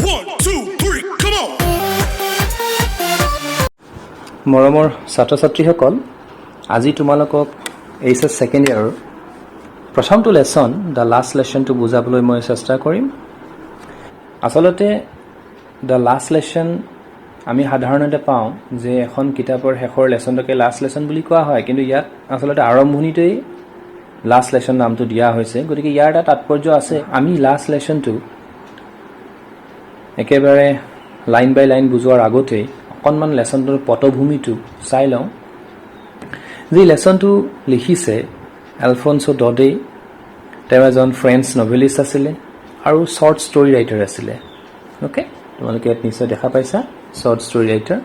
1, 2, 3, come on! মৰমৰ ছাত্ৰ ছাত্ৰীসকল আজি তোমালোকক এইচএছ সেকেন্ড ইয়াৰৰ প্ৰথমটো লেসন দ্য লাষ্ট লেসনটো বুজাবলৈ মই চেষ্টা কৰিম আসলতে দ্য লাষ্ট লেসন আমি সাধাৰণতে পাওঁ যে এখন কিতাপৰ শেষৰ লেসনটোকে লাষ্ট লেসন বুলি কোৱা হয় কিন্তু ইয়াত আসলতে আৰম্ভণিতেই লাষ্ট লেসন নামটো দিয়া হৈছে গতিকে ইয়াৰ এটা তাৎপৰ্য আছে আমি লাষ্ট লেসনটো একেবাৰে লাইন বাই লাইন বুজোৱাৰ আগতে অকনমান লেসনটোৰ পটভূমিটো চাই লওঁ যে লেসনটো লিখিছে এলফনসো ডডে তেওঁ এজন ফ্ৰেঞ্চ নভেলিষ্ট আছিলে আৰু শৰ্ট ষ্টৰী ৰাইটাৰ আছিলে ওকে তোমালোকে ইয়াত নিশ্চয় দেখা পাইছা শৰ্ট ষ্টৰী ৰাইটাৰ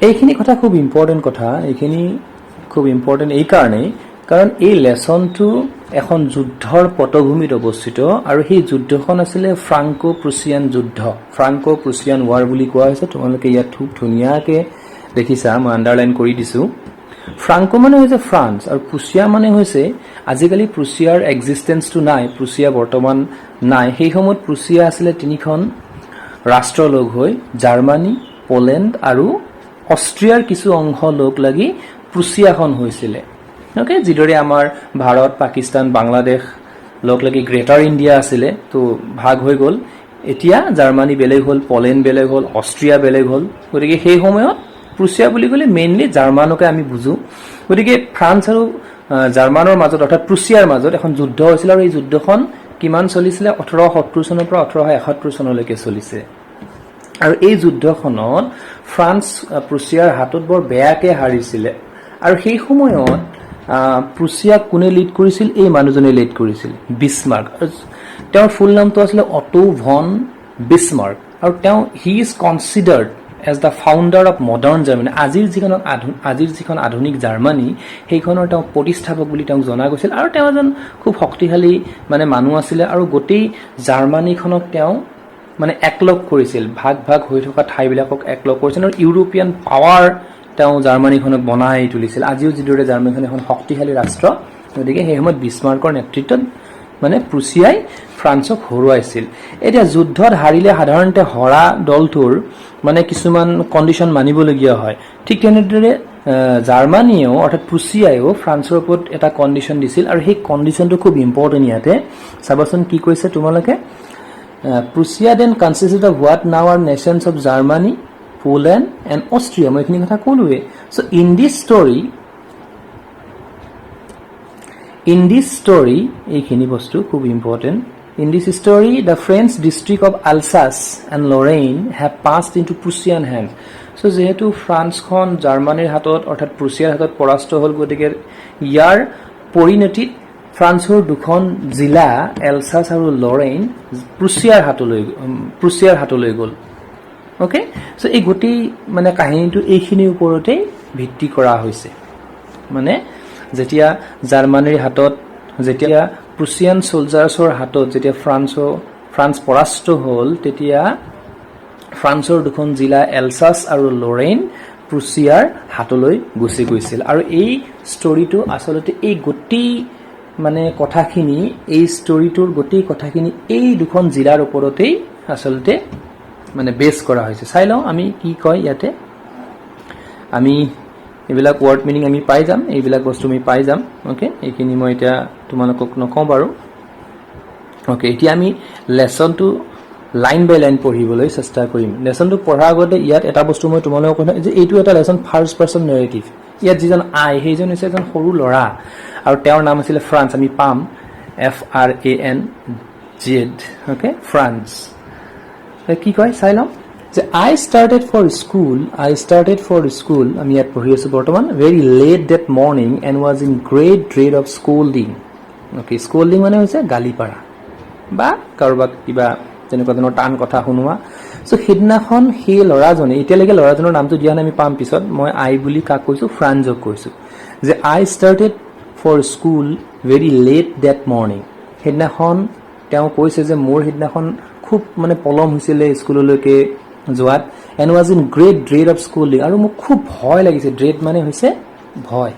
এইখিনি কথা খুব ইম্পৰ্টেণ্ট কথা এইখিনি খুব ইম্পৰ্টেণ্ট এই কাৰণেই কাৰণ এই লেসনটো এখন যুদ্ধৰ পটভূমিত অৱস্থিত আৰু সেই যুদ্ধখন আছিল ফ্ৰাংকো প্ৰুছিয়ান যুদ্ধ ফ্ৰাংকো প্ৰুছিয়ান ওয়াৰ বুলি কোৱা হৈছে তোমালোকে ইয়াত খুব ধুনীয়াকৈ দেখিছা মই আন্ডাৰলাইন কৰি দিছো ফ্ৰাংকো মানে হৈছে ফ্ৰান্স আৰু প্ৰুছিয়া মানে হৈছে আজিকালি প্ৰুছিয়াৰ এক্সিষ্টেন্সটো নাই প্ৰুছিয়া বৰ্তমান নাই সেই সময়ত প্ৰুছিয়া আছিল তিনিখন ৰাষ্ট্ৰ লগ হৈ জাৰ্মানী পোলেণ্ড আৰু অষ্ট্ৰিয়াৰ কিছু অংশ লগ লাগি প্ৰুছিয়াখন হৈছিল ওকে যিদৰে আমাৰ ভাৰত পাকিস্তান বাংলাদেশ লগ লাগি গ্ৰেটাৰ ইণ্ডিয়া আছিল তো ভাগ হৈ গ'ল এতিয়া জাৰ্মানী বেলেগ হ'ল পোলেণ্ড বেলেগ হ'ল অষ্ট্ৰিয়া বেলেগ হ'ল গতিকে সেই সময়ত প্ৰুছিয়া বুলি ক'লে মেইনলি জাৰ্মানকে আমি বুজো গতিকে ফ্ৰান্স আৰু জাৰ্মানৰ মাজত অৰ্থাৎ প্ৰুছিয়াৰ মাজত এখন যুদ্ধ হৈছিল আৰু এই যুদ্ধখন কিমান চলিছিল 1870 চনৰ পৰা 1871 চনলৈকে চলিছে আৰু এই যুদ্ধখনত ফ্ৰান্স প্ৰুছিয়াৰ হাতত বৰ বেয়াকৈ হাৰিছিল আৰু সেই সময়ত প্ৰুছিয়া কোনে লিড কৰিছিল এই মানুহজনে লিড কৰিছিল বিছমাৰ্ক তেওঁৰ ফুল নামটো আছিল অটো ভন বিছমাৰ্ক আৰু তেওঁ he is considered as the founder of modern Germany আজিৰ যিখন আধুনিক জাৰ্মানী সেইখনৰ তেওঁ প্ৰতিষ্ঠাপক বুলি তেওঁক জনা গৈছিল আৰু তেওঁ এজন খুব শক্তিশালী মানে মানুহ আছিল আৰু গোটেই জাৰ্মানীখনক তেওঁ মানে একলগ কৰিছিল ভাগ ভাগ হৈ থকা ঠাইবিলাকক একলগ কৰিছিল আৰু ইউৰোপিয়ান পাৱাৰ তেওঁ জাৰ্মানীখনক বনাই তুলিছিল আজিও যিদৰে জাৰ্মানীখন এখন শক্তিশালী ৰাষ্ট্ৰ গতিকে সেই সময়ত বিছমাৰ্কৰ নেতৃত্বত মানে প্ৰুছিয়াই ফ্ৰান্সক হৰুৱাইছিল এতিয়া যুদ্ধত হাৰিলে সাধাৰণতে হৰা দলটোৰ মানে কিছুমান কণ্ডিশ্যন মানিবলগীয়া হয় ঠিক তেনেদৰে জাৰ্মানীয়েও অৰ্থাৎ প্ৰুছিয়াইও ফ্ৰান্সৰ ওপৰত এটা কণ্ডিশ্যন দিছিল আৰু সেই কণ্ডিশ্যনটো খুব ইম্পৰ্টেণ্ট ইয়াতে চাবাচোন কি কৈছে তোমালোকে প্ৰুছিয়া দেন কনচিষ্টেড অফ হোৱাট নাও R nations of Germany Poland and Austria মই এইখিনি কথা ক'লোৱে চ' ইন দিছ ষ্টৰী এইখিনি বস্তু খুব important in this story the French district of Alsace and Lorraine have passed into Prussian hand so' যিহেতু ফ্ৰান্সখন জাৰ্মানীৰ হাতত অৰ্থাৎ প্ৰুছিয়াৰ হাতত পৰাস্ত হ'ল গতিকে ইয়াৰ পৰিণতিত ফ্ৰান্সৰ দুখন জিলা এলছাছ আৰু লৰেইন প্ৰুছিয়াৰ হাতলৈ গ'ল ওকে চ' এই গোটেই মানে কাহিনীটো এইখিনিৰ ওপৰতেই ভিত্তি কৰা হৈছে মানে যেতিয়া জাৰ্মানীৰ হাতত যেতিয়া প্ৰুছিয়ান সোলজাৰ্ছৰ হাতত যেতিয়া ফ্ৰান্স পৰাস্ত হ'ল তেতিয়া ফ্ৰান্সৰ দুখন জিলা এলছাছ আৰু লৰেইন প্ৰুছিয়াৰ হাতলৈ গুচি গৈছিল আৰু এই ষ্টৰীটো আচলতে এই গোটেই মানে কথাখিনি এই ষ্টৰীটোৰ গোটেই কথাখিনি এই দুখন জিলাৰ ওপৰতেই আচলতে মানে বেছ কৰা হৈছে চাই লওঁ আমি কি কয় ইয়াতে আমি এইবিলাক ৱৰ্ড মিনিং আমি পাই যাম এইবিলাক বস্তু আমি পাই যাম ওকে এইখিনি মই এতিয়া তোমালোকক নকওঁ বাৰু ওকে এতিয়া আমি লেসনটো লাইন বাই লাইন পঢ়িবলৈ চেষ্টা কৰিম লেসনটো পঢ়াৰ আগতে ইয়াত এটা বস্তু মই তোমালোকক কৈছোঁ যে এইটো এটা লেসন ফাৰ্ষ্ট পাৰ্চন নেৰেটিভ ইয়াত যিজন সেইজন হৈছে এজন সৰু ল'ৰা আৰু তেওঁৰ নাম আছিল ফ্ৰান্স আমি পাম FRANZ ওকে ফ্ৰান্স কি কয় চাই লওঁ যে I started for school আমি ইয়াত পঢ়ি আছো বৰ্তমান very late that morning and was in great dread of scolding okay scolding মানে হৈছে গালি পাৰা বা কাৰোবাক কিবা তেনেকুৱা ধৰণৰ টান কথা শুনোৱা চ' সেইদিনাখন সেই ল'ৰাজনে এতিয়ালৈকে ল'ৰাজনৰ নামটো দিয়া নাই আমি পাম পিছত মই আই বুলি কাক কৈছোঁ ফ্ৰান্সক কৈছোঁ যে I started for school very late that morning সেইদিনাখন তেওঁ কৈছে যে মোৰ সেইদিনাখন খুব মানে পলম হৈছিলে স্কুললৈকে যোৱাত and was in great dread of schooling আৰু মোক খুব ভয় লাগিছে ড্ৰেড মানে হৈছে ভয়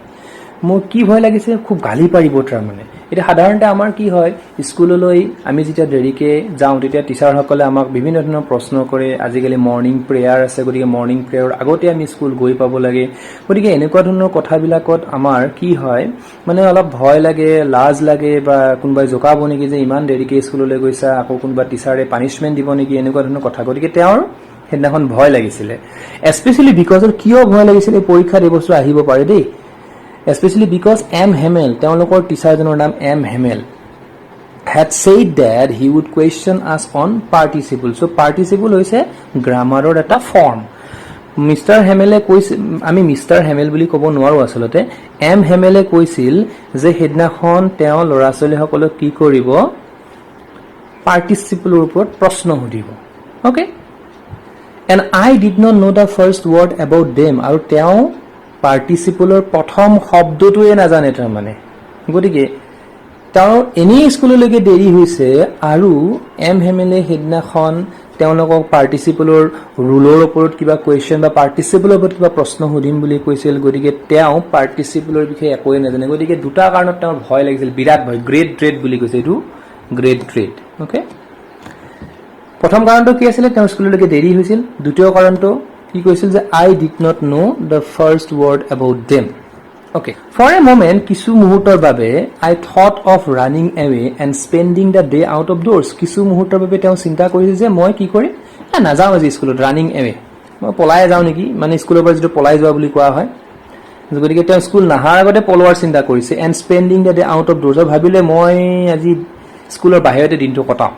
মোৰ কি ভয় লাগিছে খুব গালি পাৰিব তাৰমানে এতিয়া সাধাৰণতে আমাৰ কি হয় স্কুললৈ আমি যেতিয়া দেৰিকে যাওঁ তেতিয়া টিচাৰসকলে আমাক বিভিন্ন ধৰণৰ প্ৰশ্ন কৰে আজিকালি মৰ্নিং প্ৰেয়াৰ আছে গতিকে মৰ্নিং প্ৰেয়াৰৰ আগতে আমি স্কুল গৈ পাব লাগে গতিকে এনেকুৱা ধৰণৰ কথাবিলাকত আমাৰ কি হয় মানে অলপ ভয় লাগে লাজ লাগে বা কোনোবাই জোকাব নেকি যে ইমান দেৰিকে স্কুললৈ গৈছা আকৌ কোনোবা টিচাৰে পানিশমেন্ট দিব নেকি এনেকুৱা ধৰণৰ কথা গতিকে তেওঁৰ সেইদিনাখন ভয় লাগিছিলে এস্পেচিয়েলি বিকজ কিয় ভয় লাগিছিলে পৰীক্ষাত এই বস্তু আহিব পাৰে দেই especially because M. Hamill, তেওঁলোকৰ টিচাৰজনৰ নাম M. Hamill, had said that he would question us on participle. So participle হৈছে গ্ৰামাৰৰ এটা ফৰ্ম মিষ্টাৰ হেমেলে কৈছিল আমি মিষ্টাৰ হেমেল বুলি ক'ব নোৱাৰো আচলতে এম হেমেলে কৈছিল যে সেইদিনাখন তেওঁ ল'ৰা ছোৱালীসকলক কি কৰিব পাৰ্টিচিপলৰ ওপৰত প্ৰশ্ন সুধিব okay and I did not know the first word about them আৰু তেওঁ পাৰ্টিচিপলৰ প্ৰথম শব্দটোৱে নাজানে তাৰ মানে গতিকে তেওঁ এনি স্কুললৈকে দেৰি হৈছে আৰু এম হেমেলে সেইদিনাখন তেওঁলোকক পাৰ্টিচিপলৰ ৰুলৰ ওপৰত কিবা কুৱেশ্যন বা পাৰ্টিচিপলৰ ওপৰত কিবা প্ৰশ্ন সুধিম বুলি কৈছিল গতিকে তেওঁ পাৰ্টিচিপলৰ বিষয়ে একোৱে নাজানে গতিকে দুটা কাৰণত তেওঁৰ ভয় লাগিছিল বিৰাট ভয় গ্ৰেট ড্ৰেড বুলি কৈছে এইটো গ্ৰেট ড্ৰেড ওকে প্ৰথম কাৰণটো কি আছিল তেওঁ স্কুললৈকে দেৰি হৈছিল দ্বিতীয় কাৰণটো কি কৈছিল যে I did not know the first word about them okay for a moment কিছু মুহূৰ্তৰ বাবে I thought of running away and spending the day out of doors কিছু মুহূৰ্তৰ বাবে তেওঁ চিন্তা কৰিছিল যে মই কি কৰিম না যাওঁ আজি স্কুলত running away মই পলাই যাওঁ নেকি মানে স্কুলৰ পৰা যেটো পলাই যোৱা বুলি কোৱা হয় গতিকে তেওঁ স্কুল নাহাৰ আগতে পলোৱাৰ চিন্তা কৰিছে and spending the day out of doors ভাবিলে মই আজি স্কুলৰ বাহিৰতে দিনটো কটাম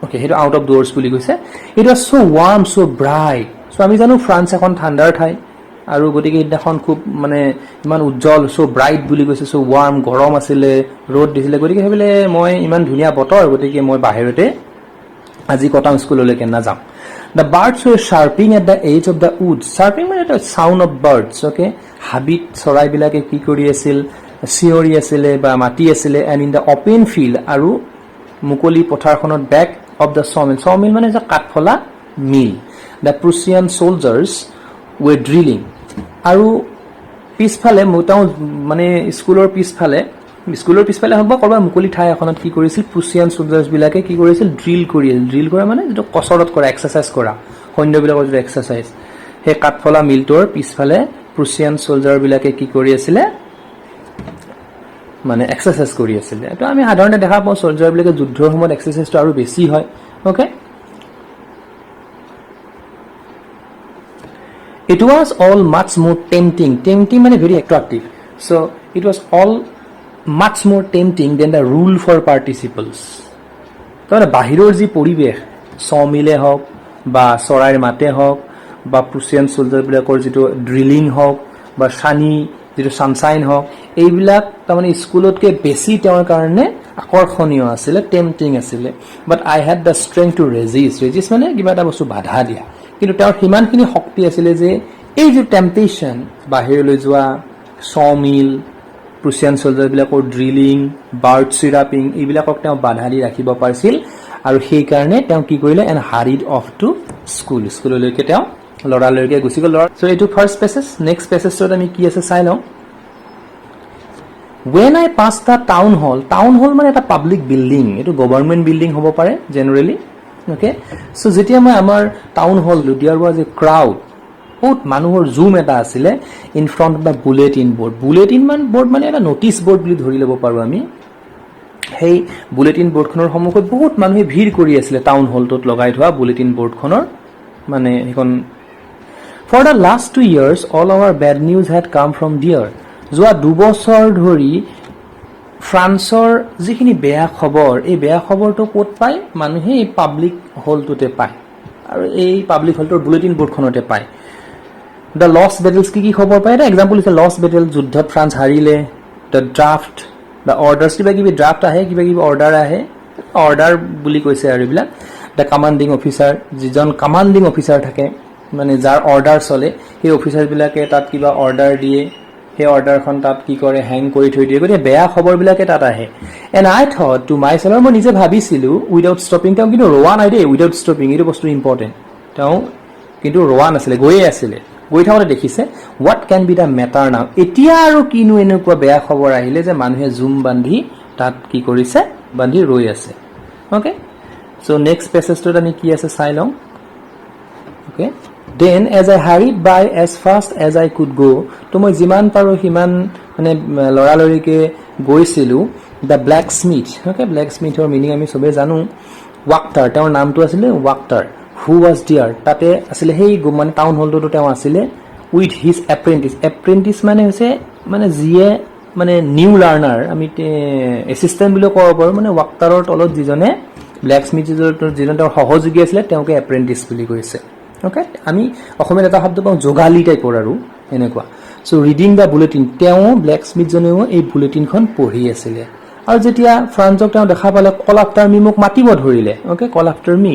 okay হেটো out of doors বুলি কৈছে it was so warm so bright so আমি জানো ফ্ৰান্স এখন ঠাণ্ডাৰ ঠাই আৰু গতিকে ইদাখন খুব মানে ইমান উজ্জ্বল সো ব্ৰাইট বুলি কৈছে সো ওয়াৰ্ম গৰম আছিলে ৰ'দ দিছিলে গতিকে হেবিলে মই ইমান ধুনিয়া বতৰ গতিকে মই বাহিৰতে আজি কটাম স্কুললৈকে না যাম the birds were chirping at the edge of the woods chirping মানে এটা sound of birds okay হাবিত চৰাই বিলাকে কি কৰি আছিল চিঞৰি আছিলে বা মাতি আছিলে and in the open field আৰু মুকলি পথাৰখনত back of the sawmill মানে যে কাঠফলা মিল the Prussian soldiers were drilling আৰু পিছফালে মোটাও মানে স্কুলৰ পিছফালে হ'ব কৰবা মুকলি ঠাই এখনত কি কৰিছিল প্ৰুছিয়ান সোলজাৰ্ছ বিলাকে কি কৰিছিল ড্ৰিল কৰা মানে যেটো কসৰত কৰা এক্সাৰসাইজ কৰা সৈন্যবিলাকৰ যে এক্সাৰসাইজ হে কাঠফলা মিলটোৰ পিছফালে প্ৰুছিয়ান সোলজাৰ বিলাকে কি কৰি আছিল মানে এক্সাৰসাইজ কৰি আছিল এটো আমি সাধাৰণতে দেখা পাওঁ সোলজাৰ বিলাকে যুদ্ধৰ সময়ত এক্সাৰসাইজটো আৰু বেছি হয় okay It was all much more tempting means very attractive. So it was all much more tempting than the rule for participles. So bahiror ji poribesh sawmile hok ba sorair mate hok ba Prussian soldier bilakor jito drilling hok ba shani jito sunshine hok ei bilak tamane schoolotke beshi teor karone akorkhoniyo asile tempting asile but I had the strength to resist mane kiba eta bostu badha dia কিন্তু তেওঁৰ হিমানখিনি শক্তি আছিল যে এই যে temptation বাহিৰলৈ যোৱা সমিল প্ৰুছিয়ান সোলজাৰ বিলাকৰ ড্ৰিলিং বাৰ্ড চিৰাপিং এইবিলাকক তেওঁ বাধা দি ৰাখিব পাৰিছিল আৰু সেই কাৰণে তেওঁ কি কৰিলে এন্ড হাৰিড অফ টু স্কুললৈকে তেওঁ লৰালৈকে গুচি গ'ল সো এটো ফাৰ্স্ট পেছেজ নেক্সট পেছেজত আমি কি আছে চাই লওঁ when I passed the town hall মানে এটা পাব্লিক বিল্ডিং এটো গভৰ্ণমেন্ট বিল্ডিং হ'ব পাৰে জেনাৰেলি okay so যেতিয়া মই আমাৰ town hall there was a crowd বহুত মানুহৰ জুম এটা আছিল in front of the bulletin board মানে এটা নোটিস বোৰ্ড বুলি ধৰি লব পাৰো আমি সেই বুলেটিন বোৰ্ডখনৰ সন্মুখত বহুত মানুহে ভিৰ কৰি আছিল টাউন হলটোত লগাই থোৱা বুলেটিন বোৰ্ডখনৰ মানে এখন for the last 2 years all our bad news had come from there যোৱা 2 বছৰ ধৰি ফ্ৰান্সৰ যিখিনি বেয়া খবৰ এই বেয়া খবৰটো ক'ত পায় মানুহে এই পাব্লিক হলটোতে পায় আৰু এই পাব্লিক হলটোৰ বুলেটিন বোৰ্ডখনতে পায় দ্য লষ্ট বেটেলছ কি খবৰ পায় এটা এক্সাম্পল আছে লষ্ট বেটেল যুদ্ধত ফ্ৰান্স হাৰিলে দ্য ড্ৰাফট দ্য অৰ্ডাৰছ কিবা কিবি ড্ৰাফট আহে কিবা কিবি অৰ্ডাৰ আহে অৰ্ডাৰ বুলি কৈছে আৰু এইবিলাক দ্য কমান্ডিং অফিচাৰ যিজন কমান্ডিং অফিচাৰ থাকে মানে যাৰ অৰ্ডাৰ চলে সেই অফিচাৰ বিলাকে তাত কিবা অৰ্ডাৰ দিয়ে সেই অৰ্ডাৰখন তাত কি কৰে হ্যাং কৰি থৈ দিয়ে গতিকে বেয়া খবৰ বিলাকে তাত আহে and I thought to myself মই নিজে ভাবিছিলো উইদাউট ষ্টপিং তেওঁ কিন্তু ৰোৱা নাই দে উইদাউট ষ্টপিং এইটো বস্তু ইম্পৰ্টেন্ট তেওঁ কিন্তু ৰোৱা নাছিলে গৈ থাকোতে দেখিছে what can be the matter now এতিয়া আৰু কিনো এনেকুৱা বেয়া খবৰ আহিলে যে মানুহে জুম বান্ধি তাত কি কৰিছে বান্ধি ৰৈ আছে ওকে সো নেক্সট পেছেজটো আমি কি আছে চাই লওঁ okay then as I hurried by as fast as I could go to মই যিমান পাৰো হিমান মানে লৰালৰিকে গৈছিলো the blacksmith okay blacksmithৰ মিনিং আমি সবে জানো ৱাক্টাৰ তেওঁৰ নামটো আছিল ৱাক্টাৰ who was there তাতে আছিল হেই মানে টাউন হলটো তেওঁ আছিল with his apprentice মানে হৈছে মানে যিয়ে মানে নিউ লাৰ্নাৰ আমি এসিস্ট্যান্ট বুলি ক'ব পাৰো মানে ৱাক্টাৰৰ তলত যিজনে ব্ল্যাকস্মিথৰ যিজন তেওঁৰ সহযোগী আছিল তেওঁকে এপ্ৰেন্টিছ বুলি কৈছে ওকে আমি অসমীয়াত এটা শব্দ পাওঁ যোগালী টাইপৰ আৰু এনেকুৱা সো ৰিডিং দা বুলেটিন তেওঁ ব্ল্যাকস্মিথ জনেও এই বুলেটিনখন পঢ়ি আছিল আৰু যেতিয়া ফ্ৰান্সক তেওঁ দেখা পালে কল আফটাৰ মি মোক মাতিব ধৰিলে okay call after me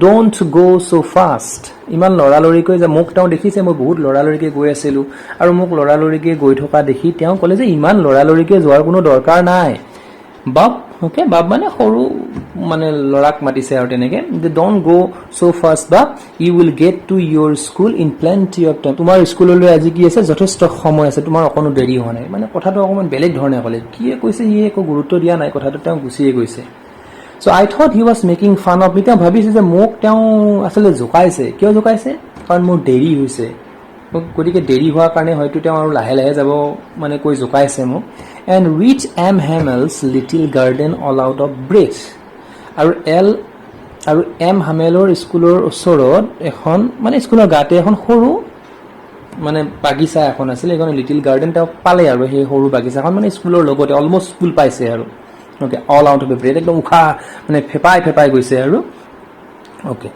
don't go so fast ইমান লৰালৰিকৈ যে মোক তেওঁ দেখিছে মই বহুত লৰালৰিকৈ গৈ আছিলো আৰু মোক লৰালৰিকৈ গৈ থকা দেখি তেওঁ ক'লে যে ইমান লৰালৰিকৈ যোৱাৰ কোনো দৰকাৰ নাই বাপ ওকে বাপ মানে সৰু মানে লৰাক মাতিছে আৰু তেনেকে যে ডোন্ট গো সো ফাষ্ট বা you will get to your school in plenty of time তোমাৰ স্কুললৈ আজি কি আছে যথেষ্ট সময় আছে তোমাৰ অকনো দেৰি হোৱা নাই মানে কথাটো অকমান বেলেগ ধৰণে ক'লে কি কৈছে ই একো গুৰুত্ব দিয়া নাই কথাটো তেওঁ গুছিয়ে গৈছে so I thought he was making fun of me তেওঁ ভাবিছে যে মোক তেওঁ আসলে জোকাইছে কিয় জোকাইছে কাৰণ মোৰ দেৰি হৈছে গতিকে দেৰি হোৱাৰ কাৰণে হয়তো তেওঁ আৰু লাহে লাহে যাব মানে কৈ জোকাইছে মোক and reach M. Hamel's little garden all out of breath আৰু M. Hamelৰ স্কুলৰ ওচৰত এখন মানে স্কুলৰ গাতে এখন সৰু মানে বাগিচা এখন আছিল এখন লিটল গাৰ্ডেন তেওঁ পালে আৰু সেই সৰু বাগিচাখন মানে স্কুলৰ লগতে অলমোষ্ট স্কুল পাইছে আৰু okay all out of breath একদম উখা মানে ফেপাই গৈছে আৰু ওকে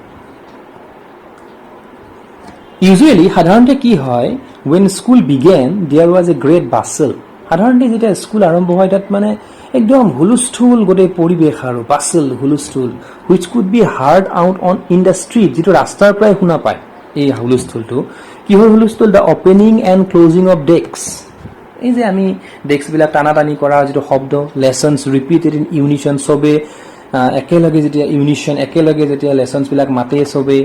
ইউজুৱেলি সাধাৰণতে কি হয় when school began there was a great bustle সাধাৰণতে যেতিয়া স্কুল আৰম্ভ হয় তাত মানে একদম হুলস্থুল গোটেই পৰিৱেশ আৰু বাছল হুলস্থুল which could be heard out on in the street যেটো ৰাস্তাৰ পৰাই শুনা পায় এই হুলস্থুলটো কি হয় হুলস্থুল the opening and closing of desks এই যে আমি ডেস্ক বিলাক টানাটানি কৰা যেটো শব্দ lessons repeated in unison সবে একেলগে যেতিয়া ইউনিশন একেলগে যেতিয়া লেসন্স বিলাক মাতে সবে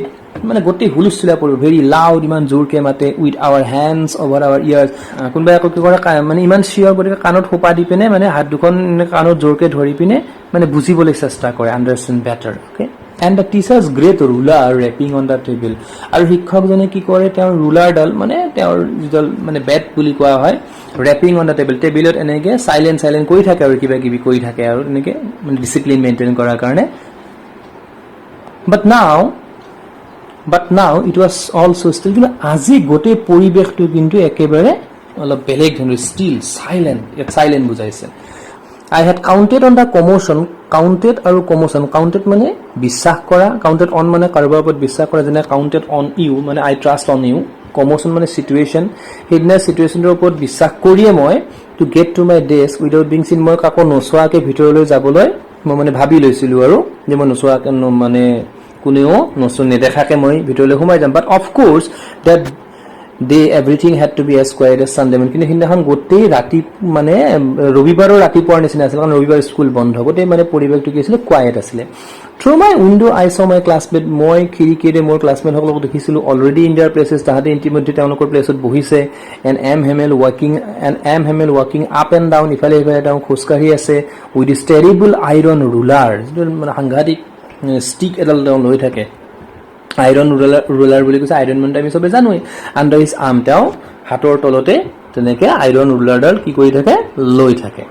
মানে গোটেই হুলস্থুলা পৰে ভেৰি লাউড ইমান জোৰকে মাতে with our hands over our ears কোনবা আকৌ কি কৰে মানে ইমান শিয়ৰ কৰি কাণত হোপা দি পিনে মানে হাত দুখন কাণত জোৰকে ধৰি পিনে মানে বুজিবলৈ চেষ্টা কৰে understand better okay and the teacher's great ruler wrapping on the table আৰু শিক্ষকজনে কি কৰে তেওঁৰ ৰুলাৰডাল মানে তেওঁৰ যিডাল মানে বেট বুলি কোৱা হয় wrapping on the টেবিলত এনেকে সাইলেন্ট কৰি থাকে আৰু কিবা কিবি কৰি থাকে আৰু এনেকে মানে ডিসিপ্লিন মেইনটেইন কৰাৰ কাৰণে but now it was also still কিন্তু আজি গোটেই পৰিবেশটো কিন্তু একেবাৰে অলপ বেলেগ ধৰণৰ still silent বুজাইছে I had counted on the commotion counted আৰু commotion counted মানে বিশ্বাস কৰা counted on মানে কাৰোবাৰ ওপৰত বিশ্বাস কৰা যেনে counted on you মানে I trust on you commotion মানে situation হেডনা সিচুৱেচনৰ ওপৰত বিশ্বাস কৰিয়ে মই to get to my desk without being seen মই কাকো নচোৱাকে ভিতৰলৈ যাবলৈ মই মানে ভাবি লৈছিলো আৰু যে মই নচোৱাকে মানে কোনেও নেদেখাকে মই ভিতৰলৈ সোমাই যাম but of course that they everything had to be as quiet as Sunday কিন্তু হিন্দাখন গোটেই ৰাতি মানে ৰবিবাৰৰ ৰাতিপুৱাৰ নিচিনা আছিল কাৰণ ৰবিবাৰ স্কুল বন্ধ গোটেই মানে পৰিৱেশটো কি আছিল কোৱাইট আছিল through my window I saw my classmate মই খিৰিকীৰে মোৰ ক্লাছমেট সকলক দেখিছিলো অলৰেডি ইন দেয়াৰ প্লেচেছ তাহাতে ইন্টিমেটলি তেওঁলোকৰ প্লেছত বহিছে এণ্ড এম হেমেল ৱাকিং আপ এণ্ড ডাউন ইফালে ইফালে তেওঁ খোজকাঢ়ি আছে with this terrible iron ruler মানে সাংঘাতিক ষ্টিক এডাল তেওঁ লৈ থাকে আইৰন ৰুলাৰ বুলি কৈছে আইৰন মানে আমি সবে জানোই আন্ডাৰ হিজ আৰ্ম তেওঁ হাতৰ তলতে তেনেকে আইৰন ৰুলাৰডাল কি কৰি থাকে লৈ থাকে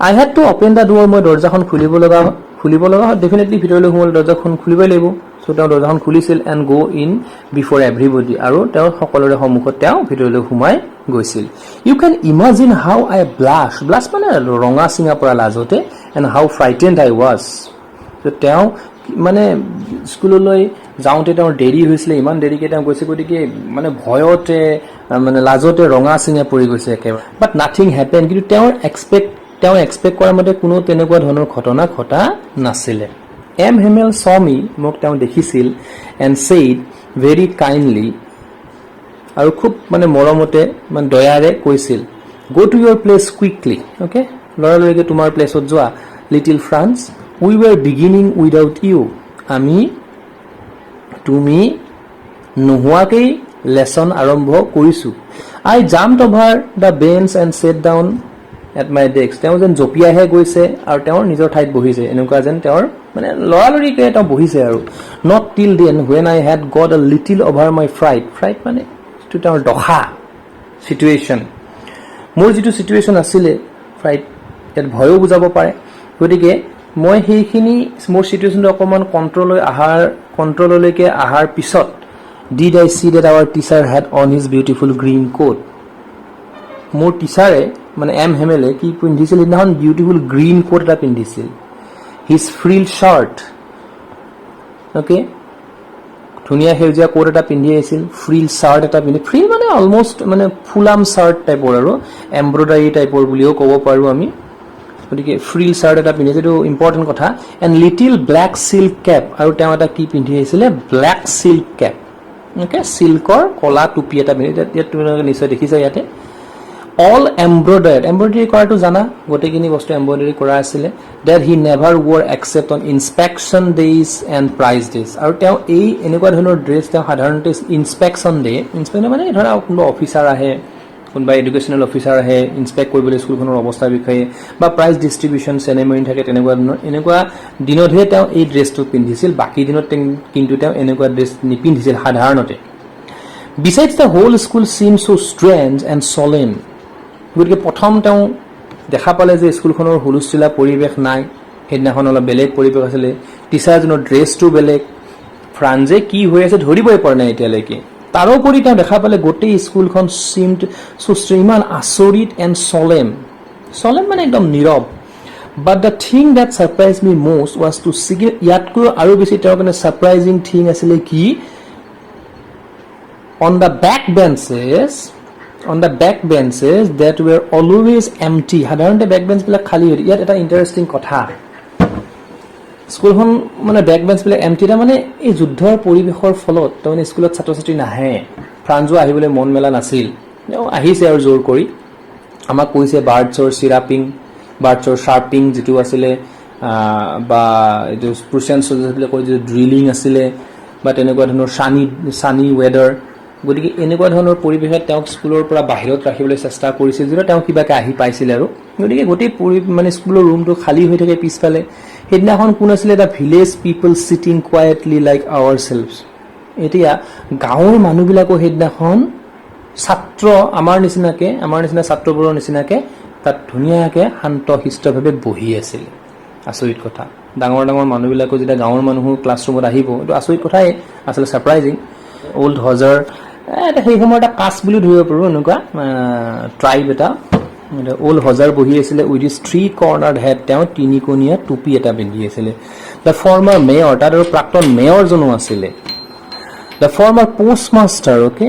I had to open the door মই দৰজাখন খুলিব লগা হয় ডেফিনেটলি ভিতৰলৈ সোমাল দৰজাখন খুলিবই লাগিব সো তেওঁ দৰজাখন খুলিছিল and go in before everybody আৰু তেওঁ সকলোৰে সন্মুখত তেওঁ ভিতৰলৈ সোমাই গৈছিল you can imagine how I blush মানে ৰঙা চিঙা পৰা লাজতে এণ্ড হাউ ফ্ৰাইটেণ্ড আই ৱাজ তো তেওঁ মানে স্কুললৈ যাওঁতে তেওঁৰ দেৰি হৈছিলে ইমান দেৰিকে তেওঁ গৈছে গতিকে মানে ভয়তে মানে লাজতে ৰঙা চিঙা পৰি গৈছে একেবাৰে বাট নাথিং হেপেন কিন্তু তেওঁ এক্সপেক্ট কৰাৰ মতে কোনো তেনেকুৱা ধৰণৰ ঘটনা ঘটা নাছিলে এম হেমেল সমি মোক তেওঁ দেখিছিল এণ্ড ছেইড ভেৰি কাইণ্ডলি আৰু খুব মানে মৰমতে মানে দয়াৰে কৈছিল go to your place quickly okay লৰালৰিকে তোমাৰ প্লেচত যোৱা little Franz we were beginning without you তুমি নোহোৱাকৈ লেসন আৰম্ভ কৰিছো I jumped over the bench and sat down at my desk তেওঁ যেন জঁপিয়াইহে গৈছে আৰু তেওঁৰ নিজৰ ঠাইত বহিছে এনেকুৱা যেন তেওঁৰ মানে লৰালৰিকে তেওঁ বহিছে আৰু not till then when I had got a little over my fright মানে যিটো তেওঁৰ দশা চিটুৱেশ্যন মোৰ যিটো চিটুৱেশ্যন আছিলে ফ্ৰাইট ইয়াত ভয়ো বুজাব পাৰে গতিকে মই সেইখিনি মোৰ চিটুৱেশ্যনটো অকণমান কণ্ট্ৰললৈকে অহাৰ পিছত did I see that our teacher had on his beautiful green coat মোৰ টিচাৰে মানে এম হেমেলে কি পিন্ধিছিল সেইদিনাখন বিউটিফুল গ্ৰীণ কোট এটা পিন্ধিছিল হিজ ফ্ৰিল শাৰ্ট অ'কে ধুনীয়া সেউজীয়া কোট এটা পিন্ধি আহিছিল ফ্ৰিল শাৰ্ট এটা পিন্ধি ফ্ৰিল মানে অলমষ্ট মানে ফুলাম শাৰ্ট টাইপৰ আৰু এম্ব্ৰইডাৰী টাইপৰ বুলিও ক'ব পাৰোঁ আমি গতিকে ফ্ৰিল শাৰ্ট এটা পিন্ধিছে এইটো ইম্পৰ্টেণ্ট কথা and little black silk cap আৰু তেওঁ এটা কি পিন্ধি আহিছিলে ব্লেক চিল্ক কেপ অ'কে চিল্কৰ কলা টুপি এটা পিন্ধি ইয়াত তোমালোকে নিশ্চয় দেখিছা ইয়াতে অল এম্ব্ৰইডাৰী কৰাটো জানা গোটেইখিনি বস্তু এম্ব্ৰইডাৰী কৰা আছিলে that he never wore except on inspection days and prize days আৰু তেওঁ এই এনেকুৱা ধৰণৰ ড্ৰেছ তেওঁ সাধাৰণতে ইনস্পেকশ্যন মানে ধৰা কোনোবা অফিচাৰ আহে কোনোবা এডুকেশ্যনেল অফিচাৰ আহে ইনস্পেক্ট কৰিবলৈ স্কুলখনৰ অৱস্থাৰ বিষয়ে বা প্ৰাইজ ডিষ্ট্ৰিবিউশ্যন চেৰেমনি থাকে তেনেকুৱা ধৰণৰ এনেকুৱা দিনতহে তেওঁ এই ড্ৰেছটো পিন্ধিছিল বাকী দিনত কিন্তু তেওঁ এনেকুৱা ড্ৰেছ নিপিন্ধিছিল সাধাৰণতে besides the whole school seem so' strange and solemn গতিকে প্ৰথম তেওঁ দেখা পালে যে স্কুলখনৰ হুলস্থুলীয়া পৰিৱেশ নাই সেইদিনাখন অলপ বেলেগ পৰিৱেশ আছিলে টিচাৰজনৰ ড্ৰেছটো বেলেগ ফ্ৰান্সে কি হৈ আছে ধৰিবই পৰা নাই এতিয়ালৈকে তাৰোপৰি তেওঁ দেখা পালে গোটেই স্কুলখন চিমড ইমান আচৰিত এণ্ড চলেম মানে একদম নীৰৱ but the thing that surprise me most was to see ইয়াতকৈ আৰু বেছি তেওঁৰ কাৰণে ছাৰপ্ৰাইজিং থিং আছিলে কি on the back benches that were always empty সাধাৰণতে বেক বেঞ্চবিলাক খালী হৈ ইয়াত এটা ইণ্টাৰেষ্টিং কথা স্কুলখন মানে বেক বেঞ্চবিলাক এমটি মানে এই যুদ্ধৰ পৰিৱেশৰ ফলত তাৰমানে স্কুলত ছাত্ৰ ছাত্ৰী নাহে ফ্ৰান্সো আহিবলৈ মন মেলা নাছিল আহিছে আৰু জোৰ কৰি আমাক কৈছে বাৰ্ডছৰ শ্বাৰ্পিং যিটো আছিলে বা এইটো প্ৰুচিয়ান চলজাৰবিলাকে কৈ যিটো ড্ৰিলিং আছিলে বা তেনেকুৱা ধৰণৰ ছানি ৱেডাৰ গতিকে এনেকুৱা ধৰণৰ পৰিৱেশত তেওঁক স্কুলৰ পৰা বাহিৰত ৰাখিবলৈ চেষ্টা কৰিছিল যদিও তেওঁ কিবাকে আহি পাইছিল আৰু গতিকে গোটেই মানে স্কুলৰ ৰুমটো খালী হৈ থাকে পিছফালে সেইদিনাখন কোন আছিলে এটা ভিলেজ পিপল চিটিং কুৱাইটলি লাইক আৱাৰ চেল্ভছ এতিয়া গাঁৱৰ মানুহবিলাকো সেইদিনাখন আমাৰ নিচিনা ছাত্ৰবোৰৰ নিচিনাকে তাত ধুনীয়াকৈ শান্ত শিষ্টভাৱে বহি আছিল আচৰিত কথা ডাঙৰ মানুহবিলাকো যেতিয়া গাঁৱৰ মানুহো ক্লাছৰুমত আহিব এইটো আচৰিত কথাই আচলতে ছাৰপ্ৰাইজিং অল্ড হজাৰ সেই সময়ত এটা কাষ্ট বুলি ধৰিব পাৰোঁ এনেকুৱা ট্ৰাইব এটা অল্ড হজাৰ বহি আছিলে উইথ ইজ 3 কৰ্নাৰ্ড হেড তেওঁ তিনিকোণীয়া টুপি এটা পিন্ধি আছিলে দ্য ফৰ্মাৰ মেয়ৰ তাত আৰু প্ৰাক্তন মেয়ৰজনো আছিলে the former postmaster okay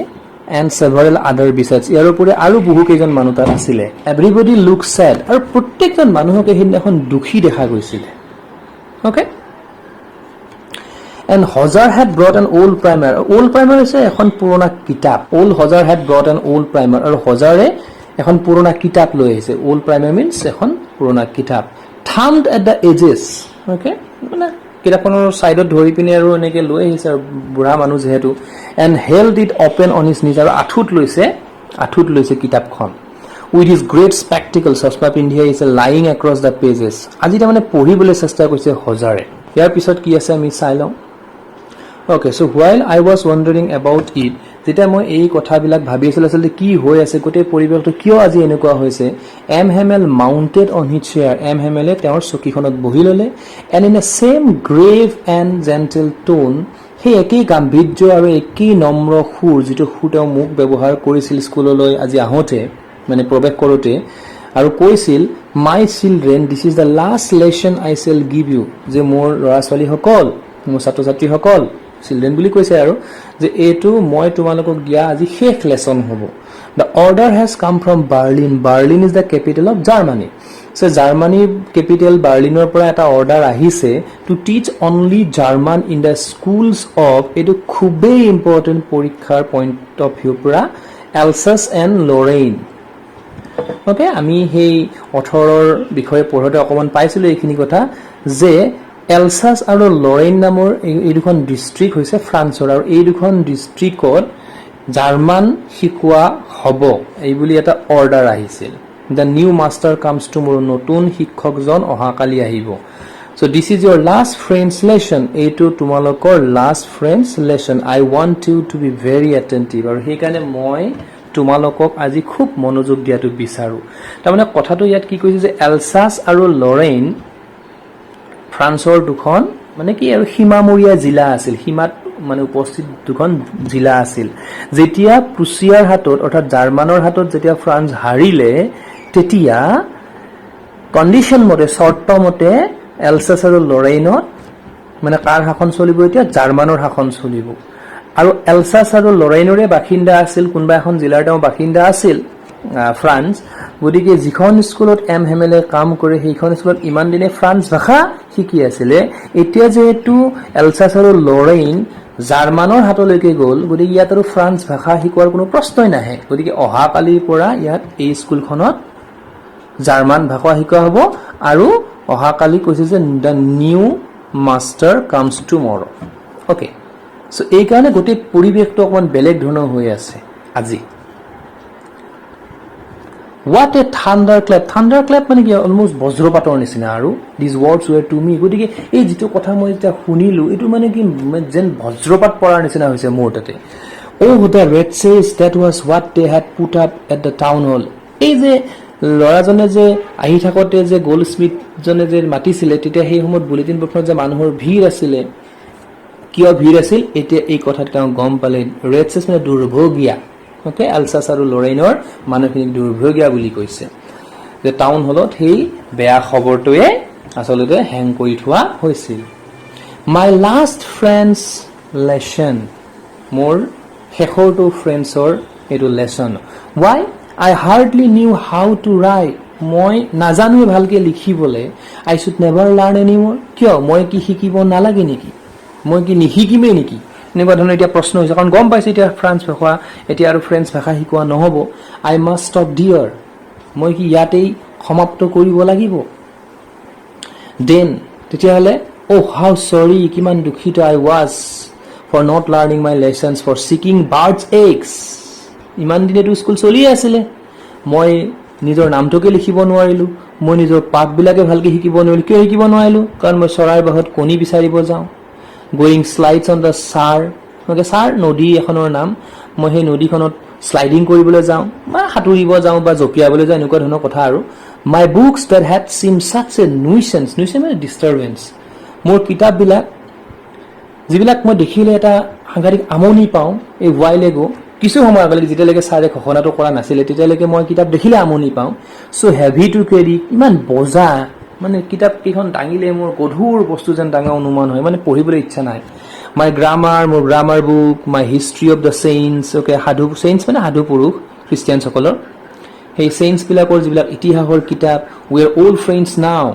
and several আদাৰ বিচাইডছ ইয়াৰ উপৰি আৰু বহুকেইজন মানুহ তাত আছিলে এভৰিবডি লুক ছেড আৰু প্ৰত্যেকজন মানুহকে সেইদিনাখন দুখী দেখা গৈছিলে okay And Hozar had brought an old primer. Old primer হৈছে এখন পুৰণা কিতাপ old Hozar had brought an old primer আৰু হজাৰে এখন পুৰণা কিতাপ লৈ আহিছে old primer means এখন পুৰণা কিতাপ thumbed at the edges okay মানে কিতাপখনৰ সাইডত ধৰি পিনে আৰু এনেকৈ লৈ আহিছে আৰু বুঢ়া মানুহ যেহেতু and held it open on his knees আৰু আঠুত লৈছে কিতাপখন with his great spectacles চশমা পিন্ধি আহিছে lying across the pages আজি তাৰমানে পঢ়িবলৈ চেষ্টা কৰিছে হজাৰে ইয়াৰ পিছত কি আছে আমি চাই লওঁ Okay, so while I was wondering about it, যেতিয়া মই এই কথাবিলাক ভাবি আছিলোঁ আচলতে কি হৈ আছে গোটেই পৰিৱেশটো কিয় আজি এনেকুৱা হৈছে M Hamel mounted on his chair M হেমেলে তেওঁৰ চকীখনত বহি ল'লে and in a same grave and gentle tone সেই একেই গাম্ভীৰ্য আৰু একেই নম্ৰ সুৰ যিটো সুৰ তেওঁ মোক ব্যৱহাৰ কৰিছিল স্কুললৈ আজি আহোঁতে মানে প্ৰৱেশ কৰোঁতে আৰু কৈছিল my children this is the last lesson I shall give you যে মোৰ ল'ৰা ছোৱালীসকল মোৰ ছাত্ৰ ছাত্ৰীসকল চিলড্ৰেন বুলি কৈছে আৰু যে এইটো মই তোমালোকক দিয়া আজি শেষ লেসন হ'ব the order has come from Berlin is the capital of Germany so Germany capital বাৰ্লিনৰ পৰা এটা অৰ্ডাৰ আহিছে to teach only German in the schools of এইটো খুবেই ইম্পৰ্টেণ্ট পৰীক্ষাৰ পইণ্ট অফ ভিউ পৰা এলছাছ এণ্ড লৰেইন অ'কে আমি সেই 18ৰ বিষয়ে পঢ়োতে অকণমান পাইছিলোঁ এইখিনি কথা যে এলছাছ আৰু লৰেইন নামৰ এই দুখন ডিষ্ট্ৰিক্ট হৈছে ফ্ৰান্সৰ আৰু এই দুখন ডিষ্ট্ৰিক্টত জাৰ্মান শিকোৱা হ'ব এই বুলি এটা অৰ্ডাৰ আহিছিল দ্য নিউ মাষ্টাৰ কামছ টুমৰো, নতুন শিক্ষকজন অহাকালি আহিব। So this is your last French lesson. এইটো তোমালোকৰ last French lesson. I want you to be very attentive. আৰু সেইকাৰণে মই তোমালোকক আজি খুব মনোযোগ দিয়াটো বিচাৰো। তাৰমানে কথাটো ইয়াত কি কৈছে যে এলছাছ আৰু লৰেইন ফ্ৰান্সৰ দুখন মানে কি আৰু সীমামূৰীয়া জিলা আছিল, সীমাত মানে উপস্থিত দুখন জিলা আছিল। যেতিয়া প্ৰুছিয়াৰ হাতত অৰ্থাৎ জাৰ্মানৰ হাতত যেতিয়া ফ্ৰান্স হাৰিলে, তেতিয়া কণ্ডিশ্যন মতে চৰ্ত মতে এলছাছ আৰু লৰেইনত মানে কাৰ শাসন চলিব, এতিয়া জাৰ্মানৰ শাসন চলিব। আৰু এলছাছ আৰু লৰেইনৰে বাসিন্দা আছিল, কোনোবা এখন জিলাৰ তেওঁ বাসিন্দা আছিল ফ্ৰান্স। গতিকে যিখন স্কুলত এম হেমেলে কাম কৰে সেইখন স্কুলত ইমান দিনে ফ্ৰান্স ভাষা শিকি আছিলে। এতিয়া যিহেতু এলছাছ আৰু লৰেইন জাৰ্মানৰ হাতলৈকে গ'ল, গতিকে ইয়াত আৰু ফ্ৰান্স ভাষা শিকোৱাৰ কোনো প্ৰশ্নই নাহে। গতিকে অহাকালিৰ পৰা ইয়াত এই স্কুলখনত জাৰ্মান ভাষা শিকোৱা হ'ব। আৰু অহাকালি কৈছে যে the new master comes tomorrow. Okay, so' এইকাৰণে গোটেই পৰিৱেশটো অকণমান বেলেগ ধৰণৰ হৈ আছে আজি। What a thunderclap. Thunderclap মানে কি অলমষ্ট বজ্ৰপাতৰ নিচিনা। আৰু দিজ ৱৰ্ডছ ৱেৰ টু মি, গতিকে এই যিটো কথা মই যেতিয়া শুনিলোঁ এইটো মানে কি যেন বজ্ৰপাত পৰাৰ নিচিনা হৈছে মোৰ তাতে। Oh, the red says that was what they had put up at the town hall. এই যে ল'ৰাজনে যে আহি থাকোঁতে যে গ'ল্ড স্মিথজনে যে মাতিছিলে, তেতিয়া সেই সময়ত বুলেটিন বৰ্ডখনত যে মানুহৰ ভিৰ আছিলে, কিয় ভিৰ আছিল এতিয়া এই কথাত তেওঁ গম পালে। ৰেড চেছ মানে দুৰ্ভগীয়া। অ'কে, এলছাছ আৰু লৰেইনৰ মানুহখিনিক দুৰ্ভগীয়া বুলি কৈছে যে টাউন হলত সেই বেয়া খবৰটোৱে আচলতে হেং কৰি থোৱা হৈছিল। মাই লাষ্ট ফ্ৰেঞ্চ লেচন, মোৰ শেষৰটো ফ্ৰেঞ্চৰ এইটো lesson. Y I hardly knew how to write. মই নাজানোৱে ভালকে লিখিবলৈ। I should never learn anymore. কিয় মই কি শিকিব নালাগে নেকি, মই কি নিশিকিমেই নেকি, এনেকুৱা ধৰণৰ এতিয়া প্ৰশ্ন হৈছে। কাৰণ গম পাইছে এতিয়া ফ্ৰান্স ভাষা, এতিয়া আৰু ফ্ৰেঞ্চ ভাষা শিকোৱা নহ'ব। I must stop dear. মই কি ইয়াতেই সমাপ্ত কৰিব লাগিব। Then তেতিয়াহ'লে oh how sorry, কিমান দুখিত I was for not learning my lessons, for seeking birds eggs. ইমান দিনেতো স্কুল চলিয়ে আছিলে, মই নিজৰ নামটোকে লিখিব নোৱাৰিলোঁ, মই নিজৰ পাঠবিলাকে ভালকৈ শিকিব নোৱাৰিলোঁ। কিয় শিকিব নোৱাৰিলোঁ? কাৰণ মই চৰাইৰ বাহত কণী বিচাৰিব যাওঁ। Going slides on the sir, sir নদী এখনৰ নাম, মই সেই নদীখনত শ্লাইডিং কৰিবলৈ যাওঁ বা সাঁতুৰিব যাওঁ বা জঁপিয়াবলৈ যাওঁ, এনেকুৱা ধৰণৰ কথা। আৰু my books that had seem such a nuisance, nuisance মানে ডিষ্টাৰ্বেঞ্চ, মোৰ কিতাপবিলাক যিবিলাক মই দেখিলে এটা সাংঘাতিক আমনি পাওঁ। এই ৱাইল এগো, কিছু সময় আগলৈকে যেতিয়ালৈকে ছাৰে ঘোষণাটো কৰা নাছিলে তেতিয়ালৈকে মই কিতাপ দেখিলে আমনি পাওঁ। চ' হেভি টু কেৰি, ইমান বজা, মানে কিতাপ কেইখন দাঙিলে মোৰ গধুৰ বস্তু যেন ডাঙৰ অনুমান হয়, মানে পঢ়িবলৈ ইচ্ছা নাই। মাই গ্ৰামাৰ, মোৰ grammar book, my history of the saints, okay, সাধু চেইন্টছ মানে সাধু পুৰুষ খ্ৰীষ্টিয়ানসকলৰ, সেই চেইন্টছবিলাকৰ যিবিলাক ইতিহাসৰ কিতাপ। উইৰ অল্ড ফ্ৰেণ্ডছ নাও,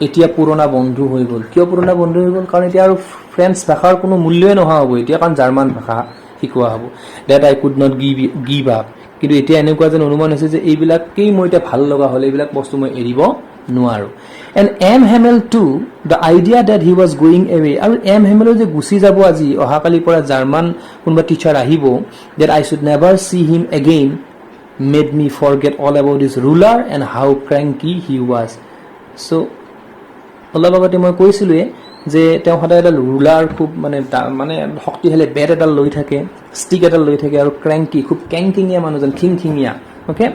এতিয়া পুৰণা বন্ধু হৈ গ'ল। কিয় পুৰণা বন্ধু হৈ গ'ল? কাৰণ এতিয়া আৰু ফ্ৰেঞ্চ ভাষাৰ কোনো মূল্যই নোহোৱা হ'ব এতিয়া, কাৰণ জাৰ্মান ভাষা শিকোৱা হ'ব। That I could not give up, কিন্তু এতিয়া এনেকুৱা যেন অনুমান হৈছে যে এইবিলাকেই মোৰ এতিয়া ভাল লগা হ'ল, এইবিলাক বস্তু মই এৰিব নোৱাৰোঁ। And M Hamel too, the idea that he was going away, আৰু এম হেমেলো যে গুচি যাব আজি, অহাকালিৰ পৰা জাৰ্মান কোনোবা টিচাৰ আহিব, that I should never see him again, made me forget all about his ruler and how cranky he was. So' অলপ আগতে মই কৈছিলোঁৱে যে তেওঁ সদায় এডাল ৰুলাৰ খুব মানে শক্তিশালী বেট এডাল লৈ থাকে, ষ্টিক এডাল লৈ থাকে, আৰু ক্ৰেংকি খুব কেংকিঙীয়া মানুহজন, খিংখিঙীয়া। অ'কে,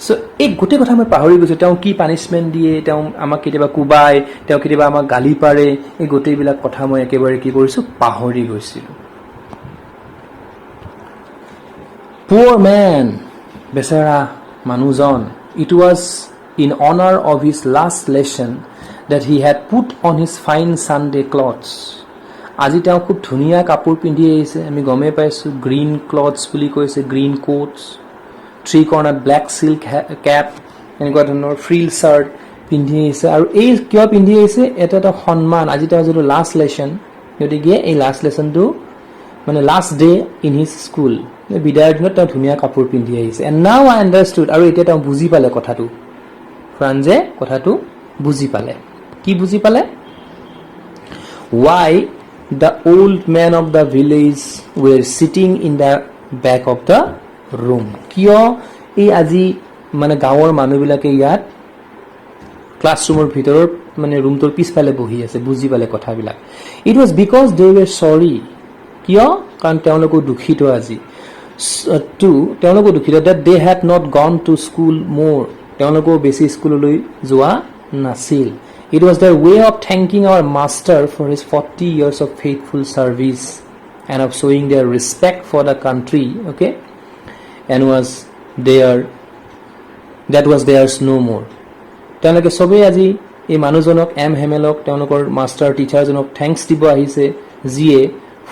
চ' এই গোটেই কথা মই পাহৰি গৈছোঁ। তেওঁ কি পানিছমেণ্ট দিয়ে, তেওঁ আমাক কেতিয়াবা কোবায়, তেওঁ কেতিয়াবা আমাক গালি পাৰে, এই গোটেইবিলাক কথা মই একেবাৰে কি কৰিছোঁ, পাহৰি গৈছিলোঁ। পুৱৰ মেন, বেচেৰা মানুহজন। ইট ৱাজ ইন অনাৰ of his last lesson that he had put on his fine Sunday clothes. আজি তেওঁ খুব ধুনীয়া কাপোৰ পিন্ধি আহিছে, আমি গমেই পাইছোঁ। গ্ৰীণ ক্লথছ বুলি কৈছে, green coats, 3 corner black silk cap, এনেকুৱা ধৰণৰ ফ্ৰিল চাৰ্ট পিন্ধি আহিছে। আৰু এই কিয় পিন্ধি আহিছে? এটা সন্মান। আজি তেওঁ যিটো লাষ্ট লেচন, গতিকে এই লাষ্ট লেচনটো মানে last day in his school, বিদায়ৰ দিনত তেওঁ ধুনীয়া কাপোৰ পিন্ধি আহিছে। এণ্ড নাও আই আণ্ডাৰষ্টুড, আৰু এতিয়া তেওঁ বুজি পালে কথাটো, ফ্ৰান্সে কথাটো বুজি পালে। কি বুজি পালে? Why the old men of the village were sitting in the back of the room. কিয় এই আজি মানে গাঁৱৰ মানুহবিলাকে ইয়াত ক্লাছৰুমৰ ভিতৰত মানে ৰুমটোৰ পিছফালে বহি আছে বুজি পালে কথাবিলাক it was because they were sorry কিয় কাৰণ তেওঁলোকো দুখিত আজি তেওঁলোকো দুখিত that they had not gone to school মোৰ তেওঁলোকো বেছি স্কুললৈ যোৱা নাছিল it was their way of thanking our master for his 40 years of faithful service and of showing their respect for the country okay and that was theirs no more তেওঁলোকে সবেই আজি এই মানুহজনক এম হেমেলক তেওঁলোকৰ মাষ্টাৰ টিচাৰজনক থ্যাঙ্কস দিব আহিছে যিয়ে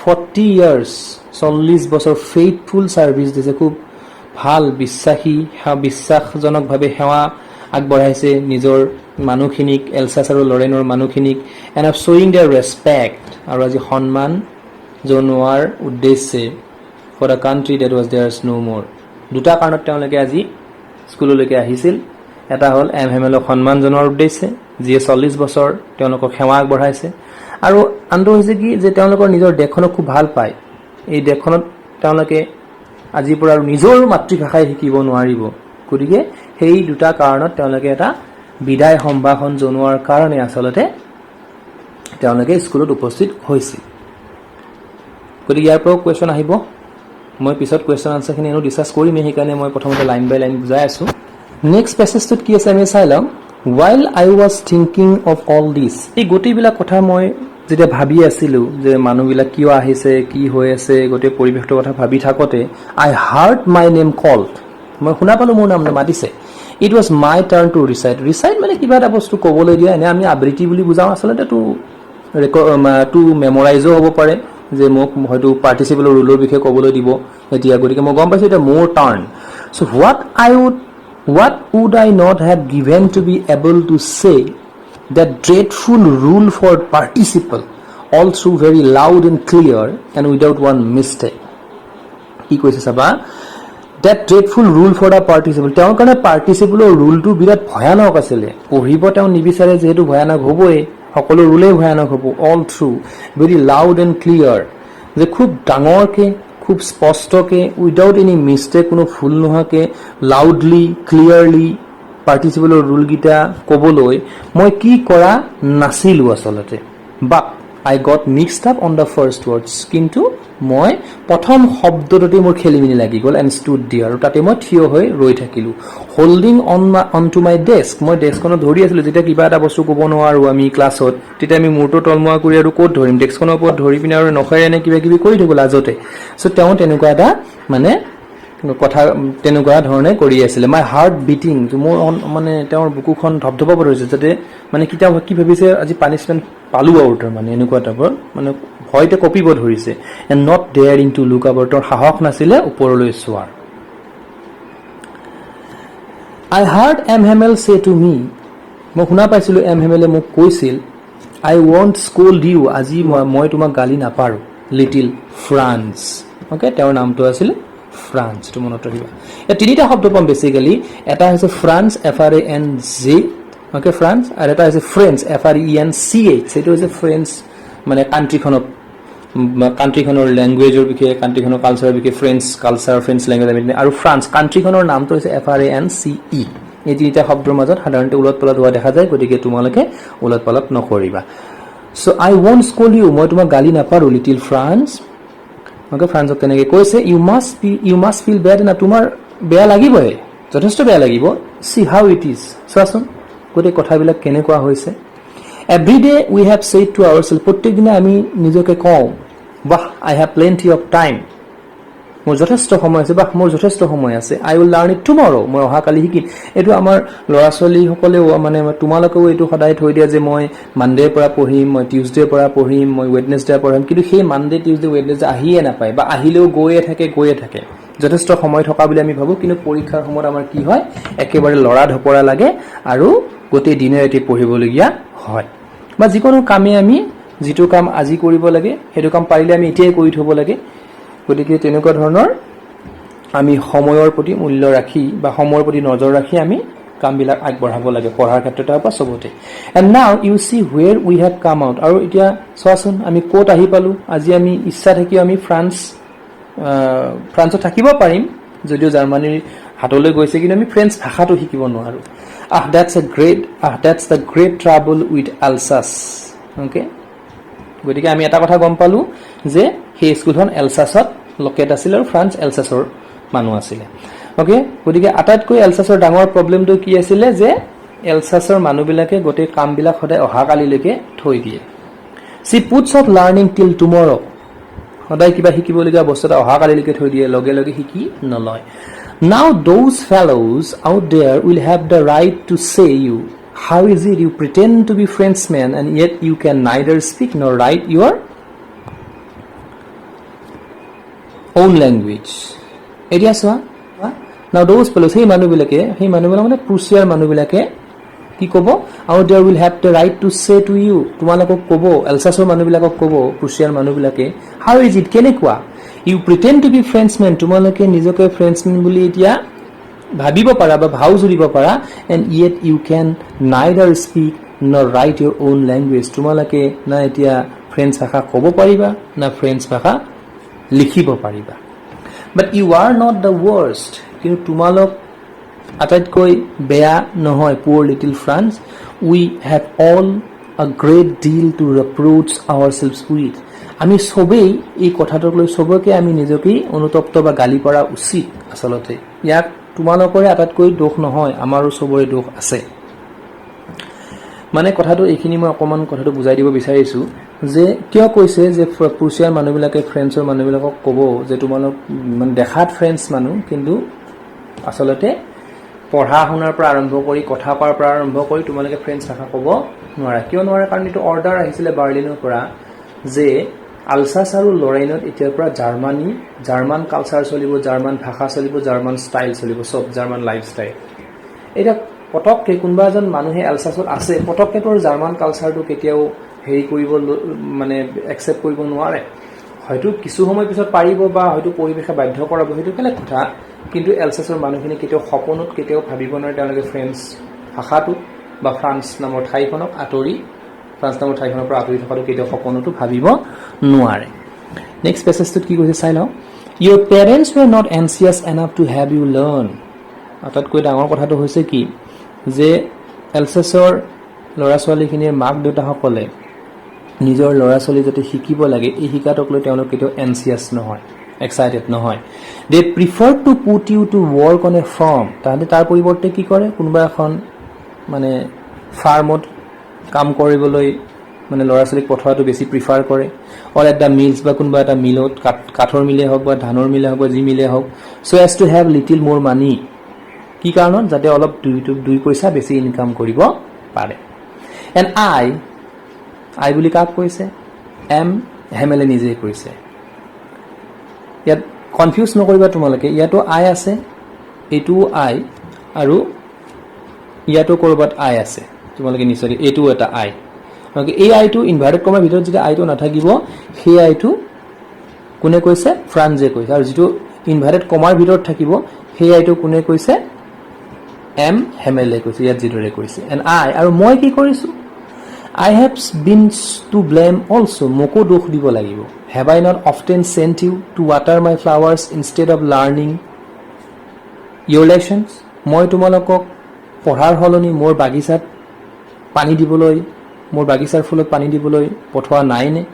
40 years 40 বছৰ ফেইথফুল সাৰ্ভিস দিছে খুব ভাল বিশ্বাসজনকভাৱে সেৱা আগবঢ়াইছে নিজৰ মানুহখিনিক এলসাছ আৰু লৰেনৰ মানুহখিনিক এণ্ড অফ শ্বয়িং দেয়াৰ ৰেসপেক্ট আৰু আজি সন্মান জনোৱাৰ উদ্দেশ্যে for a country that was theirs no মোৰ দুটা কাৰণত তেওঁলোকে আজি স্কুললৈকে আহিছিল এটা হ'ল এম হেমেলক সন্মান জনোৱাৰ উদ্দেশ্যে যিয়ে 40 বছৰ তেওঁলোকক সেৱা আগবঢ়াইছে আৰু আনটো হৈছে কি যে তেওঁলোকৰ নিজৰ দেশখনক খুব ভাল পায় এই দেশখনত তেওঁলোকে আজিৰ পৰা নিজৰ মাতৃভাষাই শিকিব নোৱাৰিব গতিকে সেই দুটা কাৰণত তেওঁলোকে এটা বিদায় সম্ভাষণ জনোৱাৰ কাৰণে আচলতে তেওঁলোকে স্কুলত উপস্থিত হৈছিল গতিকে ইয়াৰ পৰা কোৱেশ্চন আহিব মই পিছত কোৱেশ্চন আনসাৰখিনি এনো ডিসকাস কৰিম সেইকাৰণে মই প্ৰথমতে লাইন বাই লাইন বুজাই আছো নেক্সট পেছেজটোত কি আছে আমি চাই লম while I was thinking of all this এই গোটেইবিলাক কথা মই যেতিয়া ভাবি আছিলো যে মানুহবিলাক কিয় আহিছে কি হৈ আছে গোটেই পৰিৱেশটোৰ কথা ভাবি থাকোতে I heard my name called মই শুনা পালো মোৰ নাম মাতিছে it was my turn to recite মানে কিবা এটা বস্তু ক'বলৈ দিয়া এনে আমি আবৃত্তি বুলি বুজাও আচলতে টু মেমৰাইজও হ'ব পাৰে যে মোক হয়তো পাৰ্টিসিপেলৰ ৰুলৰ বিষয়ে ক'বলৈ দিব এতিয়া গতিকে মই গম পাইছো এটা মোৰ turn so what would I not have given to be able to say that dreadful rule for participle all through very loud and clear and without one mistake কি কৈছে সাবা that dreadful rule for the participle তেওঁৰ কাৰণে participle rule টো বিৰাট ভয়ানক আছিল পঢ়িব তেওঁ নিবিচাৰে যেহেতু ভয়ানক হ'বই সকলো ৰুলে ভয়ানক হ'ব all through very loud and clear যে খুব ডাঙৰকে খুব স্পষ্টকে উইদাউট এনি মিস্টেক কোনো ভুল নোহাকে লাউডলি ক্লিয়াৰলি পাৰ্টিসিপলৰ ৰুল গিটা ক'বলৈ মই কি কৰা নাছিলো আচলতে বাট I got mixed up on the first words কিন্তু মই প্ৰথম শব্দটোতে মোৰ খেলিমেলি লাগি গল and stood there আৰু তাতে মই থিয় হৈ ৰৈ থাকিলো holding on to my desk মই ডেস্কখনত ধৰি আছিলো যেতিয়া কিবা এটা বস্তু ক'ব নোৱাৰো আমি ক্লাছত তেতিয়া আমি মূৰটো তলমুৱা কৰি আৰু ক'ত ধৰিম ডেস্কখনৰ ওপৰত ধৰি পিনে আৰু নখৰে এনে কিবা কিবি কৰি থাকো লাজতে সো তেওঁ তেনেকুৱা এটা মানে কথা তেনেকুৱা ধৰণে কৰি আছিল মাই হাৰ্ট বিটিং মোৰ মানে তেওঁৰ বুকুখন ধপধপাব ধৰিছে যাতে মানে কিটা কি ভাবিছে আজি পানিশমেন্ট পালু আউটৰ মানে এনেকুৱা টাইপৰ মানে ভয়তে কপিব ধৰিছে and not daring to look up তেওঁৰ সাহস নাছিলে ওপৰলৈ চোৱাৰ I heard M. Hamel say to me মই শুনা পাইছিলো এম হেমেলে মোক কৈছিল I won't scold you আজি মই তোমাক গালি নাপাৰো লিটিল ফ্ৰান্স ওকে তেওঁৰ নামটো আছিল ফ্ৰান্স তো মনত ৰাখিবা এই তিনিটা শব্দ পাম বেসিক্যালি এটা হৈছে ফ্ৰান্স FRANZ ওকে ফ্ৰান্স আৰু এটা হৈছে ফ্ৰেঞ্চ FRENCH সেইটো হৈছে ফ্ৰেঞ্চ মানে কান্ট্ৰিখনৰ ল্যাঙ্গুৱেজৰ বিষয়ে কান্ট্ৰিখনৰ কালচাৰৰ বিষয়ে ফ্ৰেঞ্চ কালচাৰ ফ্ৰেঞ্চ ল্যাঙ্গুৱেজ আৰু ফ্ৰান্স কান্ট্ৰিখনৰ নামটো হৈছে FRANCE এই তিনিটা শব্দৰ মাজত সাধাৰণতে উলট-পালট হোৱা দেখা যায় গতিকে তোমালোকে উলট-পালট নকৰিবা so I won't scold you মই তোমাক গালি নাপাৰো লিটিল ফ্ৰান্স ওকে ফ্ৰান্সক তেনেকৈ কৈছে you must feel bad না তোমাৰ বেয়া লাগিবই যথেষ্ট বেয়া লাগিব see how it is চোৱাচোন গোটেই কথাবিলাক কেনেকুৱা হৈছে every day we have said to ourselves প্ৰত্যেক দিনে আমি নিজকে কওঁ বাহ I have plenty of time মোৰ যথেষ্ট সময় আছে বাহ মোৰ যথেষ্ট সময় আছে I will learn it tomorrow মই অহাকালি শিকিম এটো আমাৰ ল'ৰা ছোৱালী সকলেও মানে তোমালোকেও এটো সদায় থৈ দিয়া যে মই মানডেৰ পৰা পঢ়িম মই টিউজডেৰ পৰা পঢ়িম মই ওয়েডনেসডে পঢ়িম কিন্তু সেই মানডে টিউজডে ওয়েডনেসডে আহিয়ে নাপায় বা আহিলেও গৈয়ে থাকে যথেষ্ট সময় থকা বুলি আমি ভাবো কিন্তু পৰীক্ষাৰ সময়ত আমাৰ কি হয় একেবাৰে লৰা ধপৰা লাগে আৰু গোটেই দিনে ৰাতি পঢ়িবলগীয়া হয় বা যিকোনো কামে আমি যিটো কাম আজি কৰিব লাগে হেতু কাম পাৰিলে আমি এতিয়াই কৰি থব লাগে গতিকে তেনেকুৱা ধৰণৰ আমি সময়ৰ প্ৰতি মূল্য ৰাখি বা সময়ৰ প্ৰতি নজৰ ৰাখি আমি কামবিলাক আগবঢ়াব লাগে পঢ়াৰ ক্ষেত্ৰতে বা সবতে and now you see where we have come out আৰু এতিয়া চোৱাচোন আমি ক'ত আহি পালো আজি আমি ইচ্ছা থাকি আমি ফ্ৰান্সত থাকিব পাৰিম যদিও জাৰ্মানীৰ হাতলৈ গৈছে কিন্তু আমি ফ্ৰেঞ্চ ভাষাটো শিকিব নোৱাৰো that's the great trouble with Alsace okay গতিকে আমি এটা কথা গম পালো যে সেই স্কুলখন এলসাছত লোকেট আছিল আৰু ফ্ৰান্স এলসাছৰ মানুহ আছিল ওকে গতিকে আটাইতকৈ এলসাছৰ ডাঙৰ প্ৰবলেমটো কি আছিল যে এলসাছৰ মানুহবিলাকে গোটেই কামবিলাক সদায় অহাকালিলৈকে থৈ দিয়ে she puts off learning till tomorrow সদায় কিবা শিকিবলগীয়া বস্তু এটা অহাকালিলৈকে থৈ দিয়ে লগে লগে শিকি নলয় now those fellows out there will have the right to say you how is it you pretend to be Frenchmen and yet you can neither speak nor write your own language এতিয়া চোৱা now those fellows সেই মানুহবিলাকে মানে প্ৰুছিয়াৰ মানুহবিলাকে কি ক'ব out there will have the right to say to you তোমালোকক ক'ব এলসাছৰ মানুহবিলাকক ক'ব প্ৰুছিয়াৰ মানুহবিলাকে how is it কেনেকুৱা you pretend to be Frenchmen তোমালোকে নিজকে Frenchmen বুলি এতিয়া ভাবিব পাৰা বা ভাও জুৰিব পাৰা and yet you can neither speak nor write your own language তোমালোকে না এতিয়া ফ্ৰেঞ্চ ভাষা ক'ব পাৰিবা না ফ্ৰেঞ্চ ভাষা লিখিব পাৰিবা but you are not the worst কিন্তু তোমালোক আটাইতকৈ বেয়া নহয় poor little France we have all a great deal to reproach ourselves with আমি সবেই এই কথাটোক লৈ সবকে আমি নিজকে অনুতপ্ত বা গালি পৰা উচিত আসলতে ইয়াক তোমালোকৰে আটাইতকৈ দোষ নহয় আমাৰো সবৰে দোষ আছে মানে কথাটো এইখিনি মই অকমান কথাটো বুজাই দিব বিচাৰিছো যে কিয় কৈছে যে প্ৰুছিয়াৰ মানুহবিলাকে ফ্ৰেঞ্চৰ মানুহবিলাকক ক'ব যে তোমালোক মানে দেখাত ফ্ৰেঞ্চ মানুহ কিন্তু আসলতে পঢ়া শুনাৰ পৰা আৰম্ভ কৰি কথা কোৱাৰ পৰা আৰম্ভ কৰি তোমালোকে ফ্ৰেঞ্চ ভাষা ক'ব নোৱাৰা কিয় নোৱাৰা কাৰণ এইটো অৰ্ডাৰ আহিছিলে বাৰ্লিনৰ পৰা যে আলসাছ আৰু লৰেইনত এতিয়াৰ পৰা জাৰ্মান কালচাৰ চলিব জাৰ্মান ভাষা চলিব জাৰ্মান ষ্টাইল চলিব সব জাৰ্মান লাইফষ্টাইল এটা পটককে কোনোবা এজন মানুহে এলসাছত আছে পটককে তোৰ জাৰ্মান কালচাৰটো কেতিয়াও হেৰি কৰিব মানে একচেপ্ট কৰিব নোৱাৰে হয়তো কিছু সময় পিছত পাৰিব বা হয়তো পৰিৱেশে বাধ্য কৰাব সেইটো কেলে কথা কিন্তু এলসাছৰ মানুহখিনি কেতিয়াও সপোনত কেতিয়াও ভাবিব নোৱাৰে তেওঁলোকে ফ্ৰেঞ্চ ভাষাটো বা ফ্ৰান্স নামৰ ঠাইখনক আঁতৰি ফ্ৰান্স নামৰ ঠাইখনৰ পৰা আঁতৰি থকাটো কেতিয়াও সপোনতো ভাবিব নোৱাৰে নেক্সট পেছেজটোত কি কৈছে চাই লওঁ your parents were not anxious enough to have you learn আটাইতকৈ ডাঙৰ কথাটো হৈছে কি যে এলসাছৰ ল'ৰা ছোৱালীখিনিৰ মাক দেউতাসকলে নিজৰ ল'ৰা ছোৱালী যাতে শিকিব লাগে এই শিকাটোক লৈ তেওঁলোক কেতিয়াও এনচিয়াছ নহয় এক্সাইটেড নহয় they prefer to put you to work on a farm তাহাঁতে তাৰ পৰিৱৰ্তে কি কৰে কোনোবা এখন মানে ফাৰ্মত কাম কৰিবলৈ মানে ল'ৰা ছোৱালীক পঠোৱাটো বেছি প্ৰিফাৰ কৰে অৰ এট দ্য মিলছ বা কোনোবা এটা মিলত কাঠৰ মিলে হওক বা ধানৰ মিলে হওক বা যি মিলে হওক so as to have little more money কি কাৰণত যাতে অলপ দুই পইচা বেছি ইনকাম কৰিব পাৰে and I বুলি কাক কৈছে এম হেমেলে নিজে কৈছে ইয়াত কনফিউজ নকৰিবা তোমালোকে ইয়াতো আই আছে এইটো আই আৰু ইয়াতো কৰবাত আই আছে তোমালোকে নিশ্চয় এইটো এটা আই ওকে এই আইটো ইনভাৰ্টেড কমাৰ ভিতৰত যদি আইটো নাথাকিব সেই আইটো কোনে কৈছে ফ্ৰান্সে কৈছে আৰু যেটো ইনভাৰ্টেড কমাৰ ভিতৰত থাকিব সেই আইটো কোনে কৈছে এম হেমেলে কৈছে ইয়াত যেটোৰে কৈছে এণ্ড আই আৰু মই কি কৰিছো I have been to blame also moko dokh dibo lagibo have I not often sent you to water my flowers instead of learning your lessons moi tumalokok pohar holoni mor bagisat pani diboloi mor bagisar fulot pani diboloi pothwa nai ne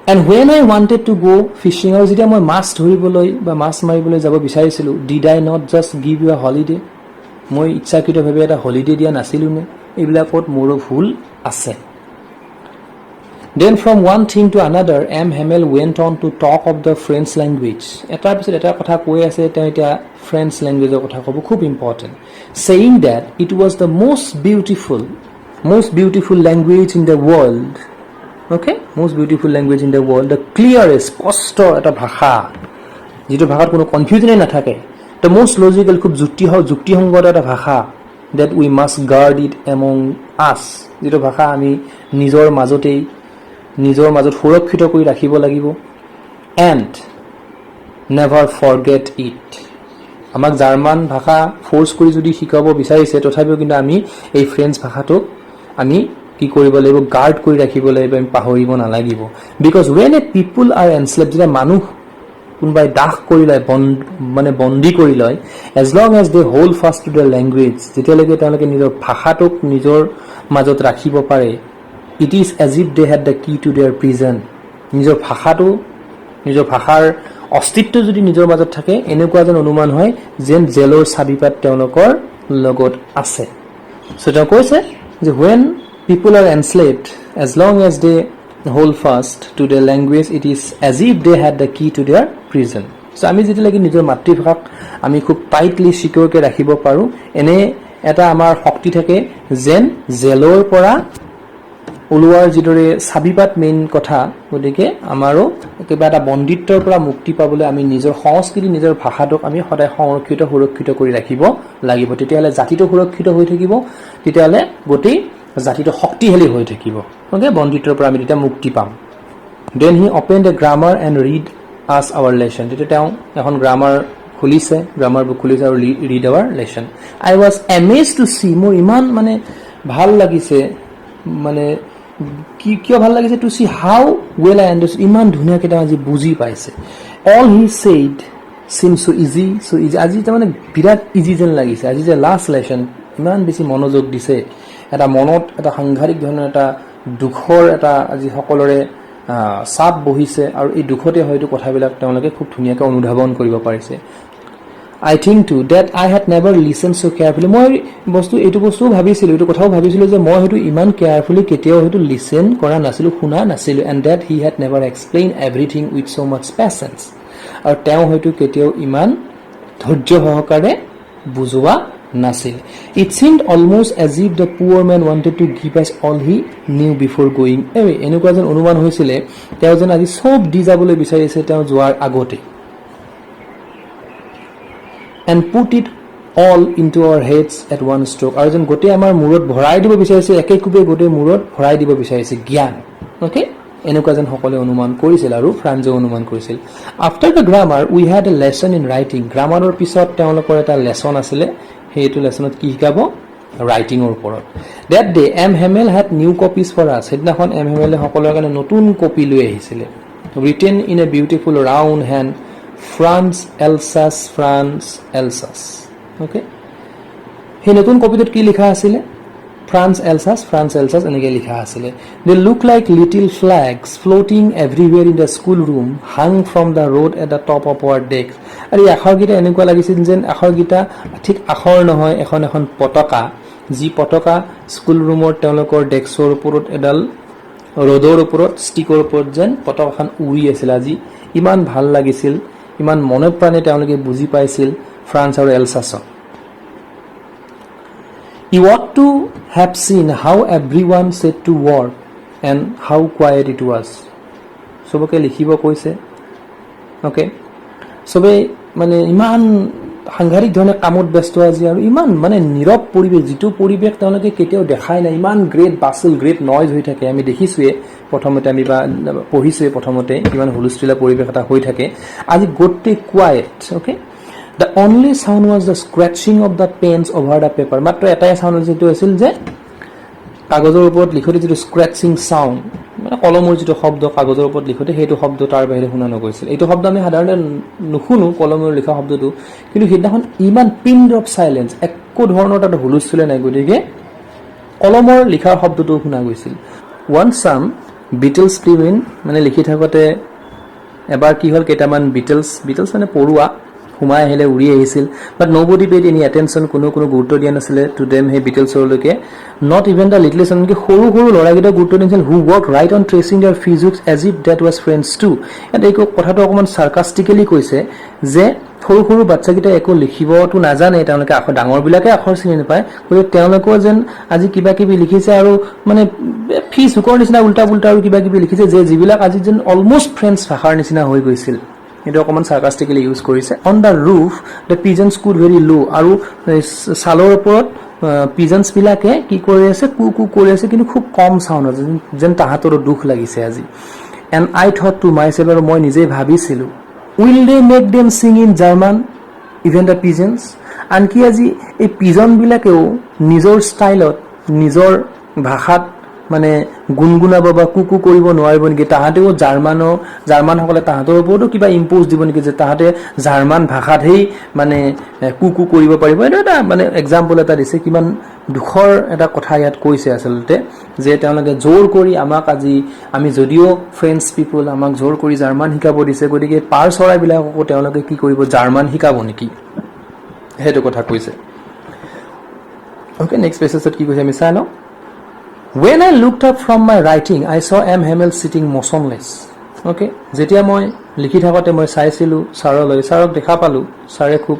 and when I wanted to go fishing or jeta moi mas dhoriboloi ba mas mariboloi jabo bichariছিলো did I not just give you a holiday মই ইচ্ছাকৃতভাৱে এটা holiday দিয়া নাছিলো নে এইবিলাকত মোৰ ভুল আছে then from one thing to another M Hamel went on to talk of the French language এটাৰ পিছত এটা কথা কৈ আছে তেওঁ এতিয়া ফ্ৰেঞ্চ ল্যাঙ্গুৱেজৰ কথা ক'ব খুব important saying that it was the most beautiful language in the world okay most beautiful language in the world the clearest স্পষ্ট এটা ভাষা যেটো ভাষাত কোনো কনফিউজনে নাথাকে the most logical খুব যুক্তিসংগত এটা ভাষা that we must guard it among us যেটো ভাষা আমি নিজৰ মাজত সুৰক্ষিত কৰি ৰাখিব লাগিব and never forget it আমাক জাৰ্মান ভাষা ফোৰ্স কৰি যদি শিকাব বিচাৰিছে তথাপিও কিন্তু আমি এই ফ্ৰেঞ্চ ভাষাটোক আমি কি কৰিব লাগিব গাৰ্ড কৰি ৰাখিব লাগিব আমি পাহৰিব নালাগিব because when a people are enslaved যেটা মানুহ কোনোবাই দাস কৰি লয় মানে বন্দী কৰি লয় as long as they hold fast to the language যেতিয়ালৈকে তেওঁলোকে নিজৰ ভাষাটোক নিজৰ মাজত ৰাখিব পাৰে it is as if they had the key to their prison নিজৰ ভাষাৰ অস্তিত্ব যদি নিজৰ মাজত থাকে এনেকুৱা যেন অনুমান হয় যেন জেলৰ চাবিপাত তেওঁলোকৰ লগত আছে so তেওঁ কৈছে যে when people are enslaved as long as they hold fast to their language it is as if they had the key to their prison so আমি যেতিয়ালৈকে নিজৰ মাতৃভাষাক আমি খুব টাইটলি সিকিউৰকে ৰাখিব পাৰো এনে এটা আমাৰ শক্তি থাকে যেন জেলৰ পৰা ওলোৱাৰ যিদৰে চাবিপাত মেইন কথা গতিকে আমাৰো কিবা এটা বন্দিত্বৰ পৰা মুক্তি পাবলৈ আমি নিজৰ সংস্কৃতি নিজৰ ভাষাটোক আমি সদায় সুৰক্ষিত কৰি ৰাখিব লাগিব তেতিয়াহলে জাতিটো সুৰক্ষিত হৈ থাকিব তেতিয়াহলে গোটেই জাতিটো শক্তিশালী হৈ থাকিব ওকে বন্দিত্বৰ পৰা আমি তেতিয়া মুক্তি পাম then he opened a grammar and read us our lesson তেতিয়া তেওঁ এখন গ্ৰামাৰ বুক খুলিছে আৰু read our lesson I was amazed to see মোৰ ইমান মানে ভাল লাগিছে মানে কিয় ভাল লাগিছে to see how well I understand ইমান ধুনীয়াকৈ তেওঁ আজি বুজি পাইছে all he said seem so easy আজি তাৰমানে বিৰাট ইজি যেন লাগিছে আজি যে লাষ্ট লেসন ইমান বেছি মনোযোগ দিছে এটা মনত এটা সাংঘাতিক ধৰণৰ এটা দুখৰ এটা আজি সকলোৰে চাপ বহিছে আৰু এই দুখতে হয়তো কথাবিলাক তেওঁলোকে খুব ধুনীয়াকৈ অনুধাৱন কৰিব পাৰিছে I think too that I had never listened so carefully মই এইটো বস্তু ভাবিছিলো এইটো কথাও ভাবিছিলো যে মই হয়তো ইমান কেয়াৰফুলি কেতিয়াও হয়তো লিসেন কৰা নাছিলো শুনা নাছিলো and that he had never explained everything with so much patience আৰু তেওঁ হয়তো কেতিয়াও ইমান ধৈৰ্য সহকাৰে বুজোৱা নাছিল it seemed almost as if the poor man wanted to give us all he knew before going away এনেকুৱা যেন অনুমান হৈছিলে তেওঁ যেন আজি সব দি যাবলৈ বিচাৰিছে তেওঁ যোৱাৰ আগতে and put it all into our heads at one stroke আৰু যেন গোটেই আমাৰ মূৰত ভৰাই দিব বিচাৰিছে একেকোবে গোটেই মূৰত ভৰাই দিব বিচাৰিছে জ্ঞান ওকে এনেকুৱা যেন সকলে অনুমান কৰিছিল আৰু ফ্ৰান্সে অনুমান কৰিছিল after the grammar we had a lesson in writing গ্ৰামাৰৰ পিছত তেওঁলোকৰ এটা লেসন আছিলে সেইটো লেসনত কি শিকাব ৰাইটিংৰ ওপৰত that day M Hamel had new copies for us সেদিনাখন M Hamel সকলৰ কাৰণে নতুন কপি লৈ আহিছিলে written in a beautiful round hand France Alsace okay হে নতুন কপিটোত কি লিখা আছিল France Alsace এনেকে লিখা আছিল they look like little flags floating everywhere in the school room hung from the road at the top of our decks আৰু আখৰগিটা এনেকুৱা লাগিছিল যেন আখৰগিটা ঠিক আখৰ নহয় এখন পতাকা যি পতাকা স্কুল ৰুমৰ তেওঁলোকৰ ডেস্কৰ ওপৰত এডাল ৰডৰ ওপৰত ষ্টিকৰ ওপৰত যেন পতাকাখন উৰি আছিল আজি ইমান ভাল লাগিছিল ইমান মনে প্ৰাণে তেওঁলোকে বুজি পাইছিল ফ্ৰান্স আৰু এলসাছক You ought to have seen how everyone set to work and how quiet it was. সবকে লিখিব কৈছে ওকে সবে মানে ইমান সাংঘাতিক ধৰণে কামত ব্যস্ত আজি আৰু ইমান মানে নীৰৱ পৰিৱেশ যিটো পৰিৱেশ তেওঁলোকে কেতিয়াও দেখাই নাই ইমান গ্ৰেট বাছল গ্ৰেট নইজ হৈ থাকে আমি দেখিছোৱে প্ৰথমতে আমি বা পঢ়িছোৱে প্ৰথমতে ইমান হুলস্থুলীয়া পৰিৱেশ এটা হৈ থাকে আজি গোটেই quiet okay The only sound was the scratching of the pens over the paper. মাত্ৰ এটাই সাউণ্ড যেটো আছিল যে কাগজৰ ওপৰত লিখোতে যেটো স্ক্ৰেচিং সাউণ্ড মানে কলমৰ যেটো শব্দ কাগজৰ ওপৰত লিখোতে হেতু শব্দ তাৰ বাহিৰে শুনা নগৈছিল এইটো শব্দ আমি সাধাৰণতে নুশুনো কলমৰ লিখা শব্দটো কিন্তু হেদিনাখন ইমান পিন ড্ৰপ সাইলেন্স একো ধৰণৰ এটা হুলস্থুল নাই গতিকে কলমৰ লিখাৰ শব্দটো শুনা গৈছিল one some Beatles film মানে লিখি থাকতে এবাৰ কি হল কেটামান Beatles মানে পৰুৱা হুমাই আহিলে উৰি আহিছিল বাট nobody paid any attention কোনো গুৰুত্ব দিয়া নাছিলে টু দেম হে বিটলছৰ লৈকে not even the little son কি সৰু লৰাগিটা গুৰুত্ব দিছিল who worked right on tracing their physics as if that was friends too and এই কথাটো অকমান sarcastically কৈছে যে সৰু বাচ্চাগিটা একো লিখিবটো নাজানে তেওঁলোকে আখৰ ডাঙৰ বিলাকে আখৰ চিনি নাপায় গতিকে তেওঁলোকৰ যেন আজি কিবা কিবি লিখিছে আৰু মানে ফিজুকৰ নিচিনা উল্টা আৰু কিবা কিবি লিখিছে যে যিবিলাক আজি যেন অলমোস্ট ফ্ৰেন্ডছ ভাষাৰ নিচিনা হৈ গৈছিল এটা অকমান sarcastically ইউজ কৰিছে on the roof the pigeons could very low আৰু সালৰ ওপৰত পিজনস বিলাকে কি কৰি আছে কু কৰি আছে কিন্তু খুব কম সাউন্ড আছে যেন তাহাতৰ দুখ লাগিছে আজি and I thought to myself আৰু মই নিজে ভাবিছিলো will they make them sing in German even the pigeons আনকি আজি এই পিজন বিলাকেও নিজৰ ষ্টাইলত নিজৰ ভাষাত মানে গুণগুণাব বা কুকু কৰিব নোৱাৰিব নেকি তাহাঁতেও জাৰ্মানসকলে তাহাঁতৰ ওপৰতো কিবা ইম্প'জ দিব নেকি যে তাহাঁতে জাৰ্মান ভাষাতহে মানে কুকু কৰিব পাৰিব এইটো এটা মানে এক্সাম্পল এটা দিছে কিমান দুখৰ এটা কথা ইয়াত কৈছে আচলতে যে তেওঁলোকে জোৰ কৰি আমাক আজি আমি যদিও ফ্ৰেঞ্চ পিপল আমাক জোৰ কৰি জাৰ্মান শিকাব দিছে গতিকে পাৰ চৰাইবিলাককো তেওঁলোকে কি কৰিব জাৰ্মান শিকাব নেকি সেইটো কথা কৈছে ওকে নেক্সট পেছেজত কি কৈছে আমি চাই লওঁ When I looked up from my writing, I saw M. Hamel sitting motionless. Okay? যেতিয়া মই লিখি থাকোঁতে মই চাইছিলোঁ ছাৰক দেখা পালোঁ ছাৰে খুব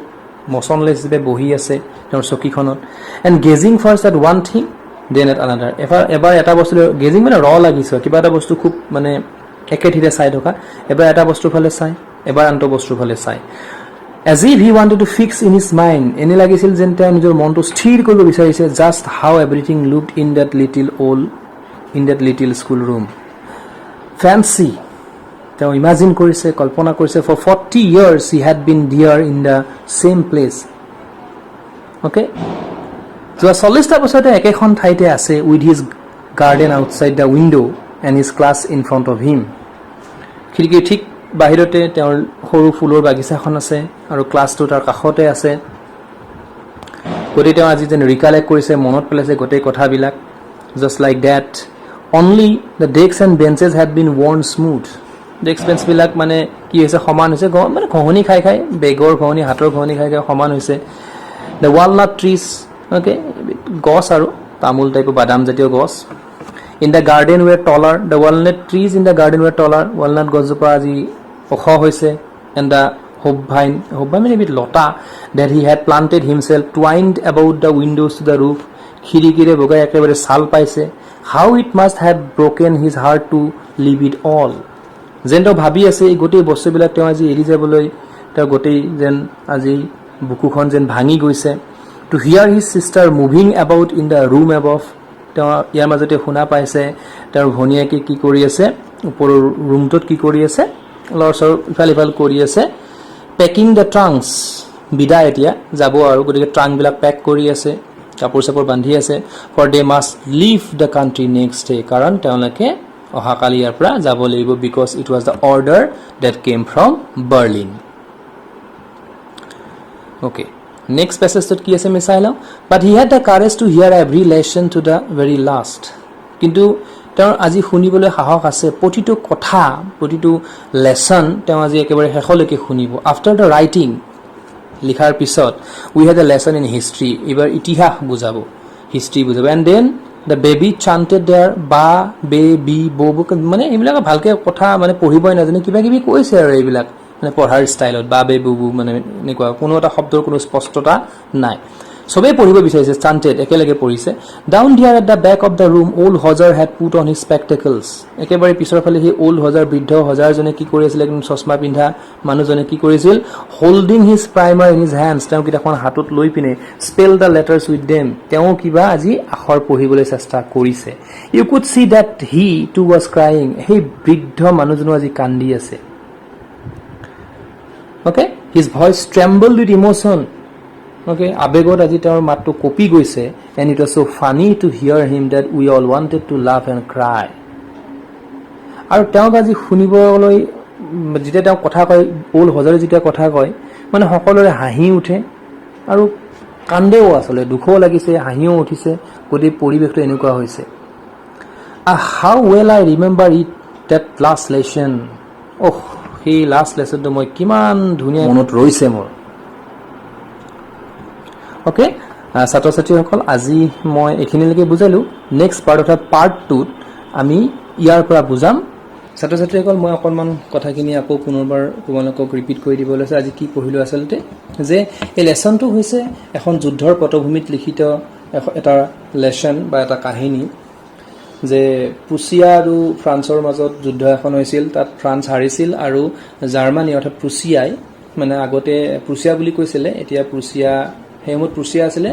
motionless হিচাপে বহি আছে তেওঁৰ চকীখনত and gazing first at one thing, then at another. এবাৰ এটা বস্তু gazing মানে লাগিছে কিবা এটা বস্তু খুব মানে একেঠিতে চাই থকা এবাৰ এটা বস্তুৰ ফালে চাই এবাৰ আনটো বস্তুৰ ফালে চাই As if he wanted to fix in his mind, এনে লাগিছিল যেন তেওঁ নিজৰ মনটো স্থিৰ কৰিব বিচাৰিছে just how everything looked in that little school room. Fancy, তেওঁ imagine কৰিছে কল্পনা কৰিছে for 40 years he had been there in the same place. Okay? যোৱা 40টা বছৰতে একেখন ঠাইতে আছে with his garden outside the window and his class in front of him. খিৰিকীৰ ঠিক বাহিৰতে তেওঁৰ সৰু ফুলৰ বাগিচাখন আছে আৰু ক্লাছটো তাৰ কাষতে আছে গতিকে তেওঁ আজি যেন ৰিকালেক্ট কৰিছে মনত পেলাইছে গোটেই কথাবিলাক just like that only the desk and benches had been worn smooth desk বেঞ্চবিলাক মানে কি হৈছে সমান হৈছে মানে ঘঁহনি খাই বেগৰ ঘঁহনি হাতৰ ঘঁহনি খাই সমান হৈছে দ্য ৱালনাট ট্ৰিজ অ'কে গছ আৰু তামোল টাইপৰ বাদাম জাতীয় গছ In the garden were taller, the walnut trees in the garden were taller. Walnut gojjopa aji okho hoise, and the hobvine mean a bit lota that he had planted himself twined about the windows to the roof. Khirikire bogai ekebare sal paise. How it must have broken his heart to leave it all. Jento bhabi ase ei gotei bostu bilak teo aji eri jaboloi teo gotei jen aji bukukhon jen bhangi goise to hear his sister moving about in the room above. তেওঁ ইয়াৰ মাজতে শুনা পাইছে তেওঁৰ ভনীয়েকে কি কৰি আছে ওপৰৰ ৰুমটোত কি কৰি আছে লৰচৰ ইফাল কৰি আছে পেকিং দ্য ট্ৰাংকছ বিদায় এতিয়া যাব আৰু গতিকে ট্ৰাংকবিলাক পেক কৰি আছে কাপোৰ চাপোৰ বান্ধি আছে for they must leave the country next day কাৰণ তেওঁলোকে অহাকালি ইয়াৰ পৰা যাব লাগিব because it was the order that came from Berlin okay Next passage to কি আছে আমি চাই লওঁ but he had the courage to hear every lesson to the very last কিন্তু তেওঁৰ আজি শুনিবলৈ সাহস আছে প্ৰতিটো কথা প্ৰতিটো লেসন তেওঁ আজি একেবাৰে শেষলৈকে শুনিব after the writing লিখাৰ পিছত we had a lesson in history এবাৰ ইতিহাস বুজাব history বুজাব and then the baby chanted there ba baby bobo মানে এইবিলাক ভালকে কথা মানে পঢ়িবই নাজানে কিবা কিবি কৈছে আৰু এইবিলাক মানে পঢ়াৰ ষ্টাইলত বাবে বুবু মানে এনেকুৱা কোনো এটা শব্দৰ কোনো স্পষ্টতা নাই সবেই পঢ়িব বিচাৰিছে চান্টেড একেলগে পঢ়িছে down here at the back of the room old Hauser had put on his spectacles একেবাৰে পিছৰ ফালে সেই ওল্ড হজাৰ বৃদ্ধ হজাৰজনে কি কৰি আছিল একদম চশমা পিন্ধা মানুহজনে কি কৰিছিল holding his primer in his hands তেওঁ কিতাপখন হাতত লৈ পিনে spell the letters with them তেওঁ কিবা আজি আখৰ পঢ়িবলৈ চেষ্টা কৰিছে you could see that he too was crying সেই বৃদ্ধ মানুহজনো আজি কান্দি আছে Okay, his voice trembled with emotion. Okay, আবেগত আজি তেওঁৰ মাতটো কপি গৈছে and it was so funny to hear him that we all wanted to laugh and cry. আৰু তেওঁক আজি শুনিবলৈ যেতিয়া তেওঁ কথা কয় ওল হজাৰে যেতিয়া কথা কয় মানে সকলোৰে হাঁহি উঠে আৰু কান্দেও আসলে দুখও লাগিছে হাঁহিও উঠিছে গতিকে পৰিৱেশটো এনেকুৱা হৈছে how well I remember it that last lesson. Oh সেই লাষ্ট লেসনটো মই কিমান ধুনীয়া মনত ৰৈছে মোৰ ওকে ছাত্ৰ ছাত্ৰীসকল আজি মই এখিনিলৈকে বুজালো নেক্সট পাৰ্ট অফ পাৰ্ট 2 আমি ইয়াৰ পৰা বুজাম ছাত্ৰ ছাত্ৰীসকল মই অকণমান কথাখিনি আকৌ পুনৰবাৰ তোমালোকক ৰিপিট কৰি দিব লৈছে আজি কি পঢ়িলো আচলতে যে এই লেসনটো হৈছে এখন যুদ্ধৰ পটভূমিত লিখিত এটা লেসন বা এটা কাহিনী যে প্ৰুছিয়া আৰু ফ্ৰান্সৰ মাজত যুদ্ধ এখন হৈছিল তাত ফ্ৰান্স হাৰিছিল আৰু জাৰ্মানী অৰ্থাৎ প্ৰুছিয়াই মানে আগতে প্ৰুছিয়া বুলি কৈছিলে এতিয়া প্ৰুছিয়া হেমত প্ৰুছিয়া আছিল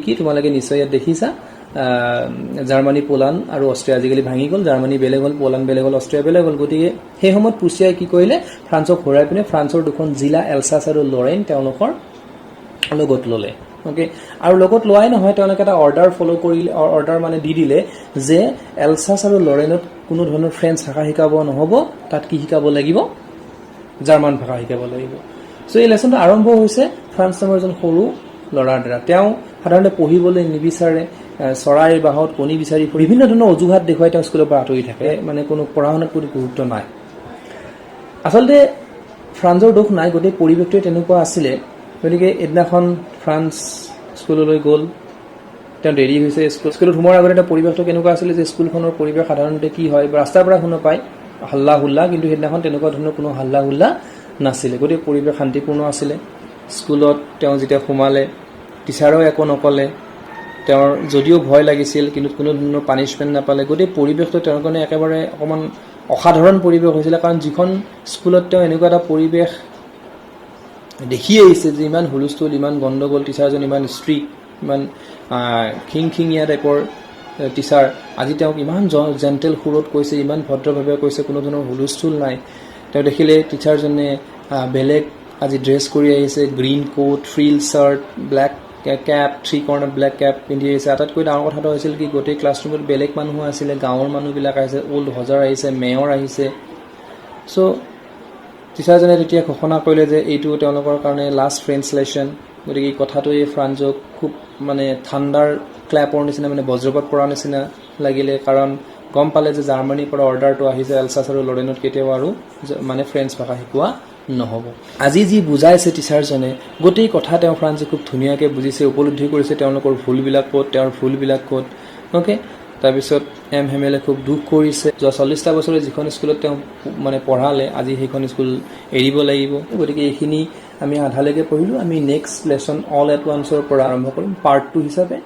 কি তোমালোকে নিশ্চয় ইয়াত দেখিছা জাৰ্মানী পোলাণ্ড আৰু অষ্ট্ৰিয়া আজিকালি ভাঙি গ'ল জাৰ্মানী বেলেগ হ'ল পোলাণ্ড বেলেগ হ'ল অষ্ট্ৰিয়া বেলেগ হ'ল গতিকে সেই সময়ত প্ৰুছিয়াই কি কৰিলে ফ্ৰান্সক হৰাই পিনে ফ্ৰান্সৰ দুখন জিলা এলছাছ আৰু লৰেইন তেওঁলোকৰ লগত ল'লে ওকে আৰু লগত লোৱাই নহয় তেওঁলোকে এটা অৰ্ডাৰ ফলো কৰিলে অৰ্ডাৰ মানে দি দিলে যে এলছাছ আৰু লৰেনত কোনো ধৰণৰ ফ্ৰেঞ্চ ভাষা শিকাব নহ'ব তাত কি শিকাব লাগিব জাৰ্মান ভাষা শিকাব লাগিব সো এই লেসনটো আৰম্ভ হৈছে ফ্ৰান্স নামৰ এজন সৰু ল'ৰাৰ দ্বাৰা তেওঁ সাধাৰণতে পঢ়িবলৈ নিবিচাৰে চৰাইৰ বাহত কণী বিচাৰি বিভিন্ন ধৰণৰ অজুহাত দেখুৱাই তেওঁ স্কুলৰ পৰা আঁতৰি থাকে মানে কোনো পঢ়া শুনাত কোনো গুৰুত্ব নাই আচলতে ফ্ৰান্সৰ দোষ নাই গোটেই পৰিৱেশটোৱে তেনেকুৱা আছিলে গতিকে এদিনাখন ফ্ৰান্স স্কুললৈ গ'ল তেওঁ দেৰি হৈছে স্কুলত সোমোৱাৰ আগতে এটা পৰিৱেশটো কেনেকুৱা আছিলে যে স্কুলখনৰ পৰিৱেশ সাধাৰণতে কি হয় ৰাস্তাৰ পৰা শুনা পায় হাল্লা হুল্লা কিন্তু সেইদিনাখন তেনেকুৱা ধৰণৰ কোনো হাল্লা হুল্লা নাছিলে গোটেই পৰিৱেশ শান্তিপূৰ্ণ আছিলে স্কুলত তেওঁ যেতিয়া সোমালে টিচাৰেও একো নকলে তেওঁৰ যদিও ভয় লাগিছিল কিন্তু কোনো ধৰণৰ পানিশমেন্ট নাপালে গোটেই পৰিৱেশটো তেওঁৰ কাৰণে একেবাৰে অকমান অসাধাৰণ পৰিৱেশ হৈছিল কাৰণ যিখন স্কুলত তেওঁ এনেকুৱা এটা পৰিৱেশ দেখি আহিছে যে ইমান হুলস্থুল ইমান গণ্ডগোল টিচাৰজন ইমান ষ্ট্ৰিক্ট ইমান খিংখিঙীয়া টাইপৰ টিচাৰ আজি তেওঁক ইমান জেণ্টেল সুৰত কৈছে ইমান ভদ্ৰভাৱে কৈছে কোনো ধৰণৰ হুলস্থুল নাই তেওঁ দেখিলে টিচাৰজনে বেলেগ আজি ড্ৰেছ কৰি আহিছে green coat frill shirt black cap three corner black cap পিন্ধি আহিছে আটাইতকৈ ডাঙৰ কথাটো হৈছিল কি গোটেই ক্লাছৰুমত বেলেগ মানুহ আছিলে গাঁৱৰ মানুহবিলাক আহিছে ওল্ড হজাৰ আহিছে মেয়ৰ আহিছে সো টিচাৰজনে তেতিয়া ঘোষণা কৰিলে যে এইটো তেওঁলোকৰ কাৰণে লাষ্ট ফ্ৰেঞ্চ লেসন গতিকে এই কথাটোৱে ফ্ৰান্সক খুব মানে থাণ্ডাৰ ক্লেপৰ নিচিনা মানে বজ্ৰপাত পৰাৰ নিচিনা লাগিলে কাৰণ গম পালে যে জাৰ্মানীৰ পৰা অৰ্ডাৰটো আহিছে এলছাছ আৰু লৰেনত কেতিয়াও আৰু মানে ফ্ৰেঞ্চ ভাষা শিকোৱা নহ'ব আজি যি বুজাইছে টিচাৰজনে গোটেই কথা তেওঁ ফ্ৰান্সে খুব ধুনীয়াকৈ বুজিছে উপলব্ধি কৰিছে তেওঁলোকৰ ভুলবিলাক ক'ত তেওঁৰ ভুলবিলাক ক'ত ওকে তাৰপিছত হেমেলে খুব দুখ কৰিছে যোৱা 40টা বছৰে যিখন স্কুলত তেওঁ মানে পঢ়ালে আজি সেইখন স্কুল এৰিব লাগিব গতিকে এইখিনি আমি আধালৈকে পঢ়িলোঁ আমি নেক্সট লেসন অল এট ওৱান্সৰ পৰা আৰম্ভ কৰিম পাৰ্ট 2 হিচাপে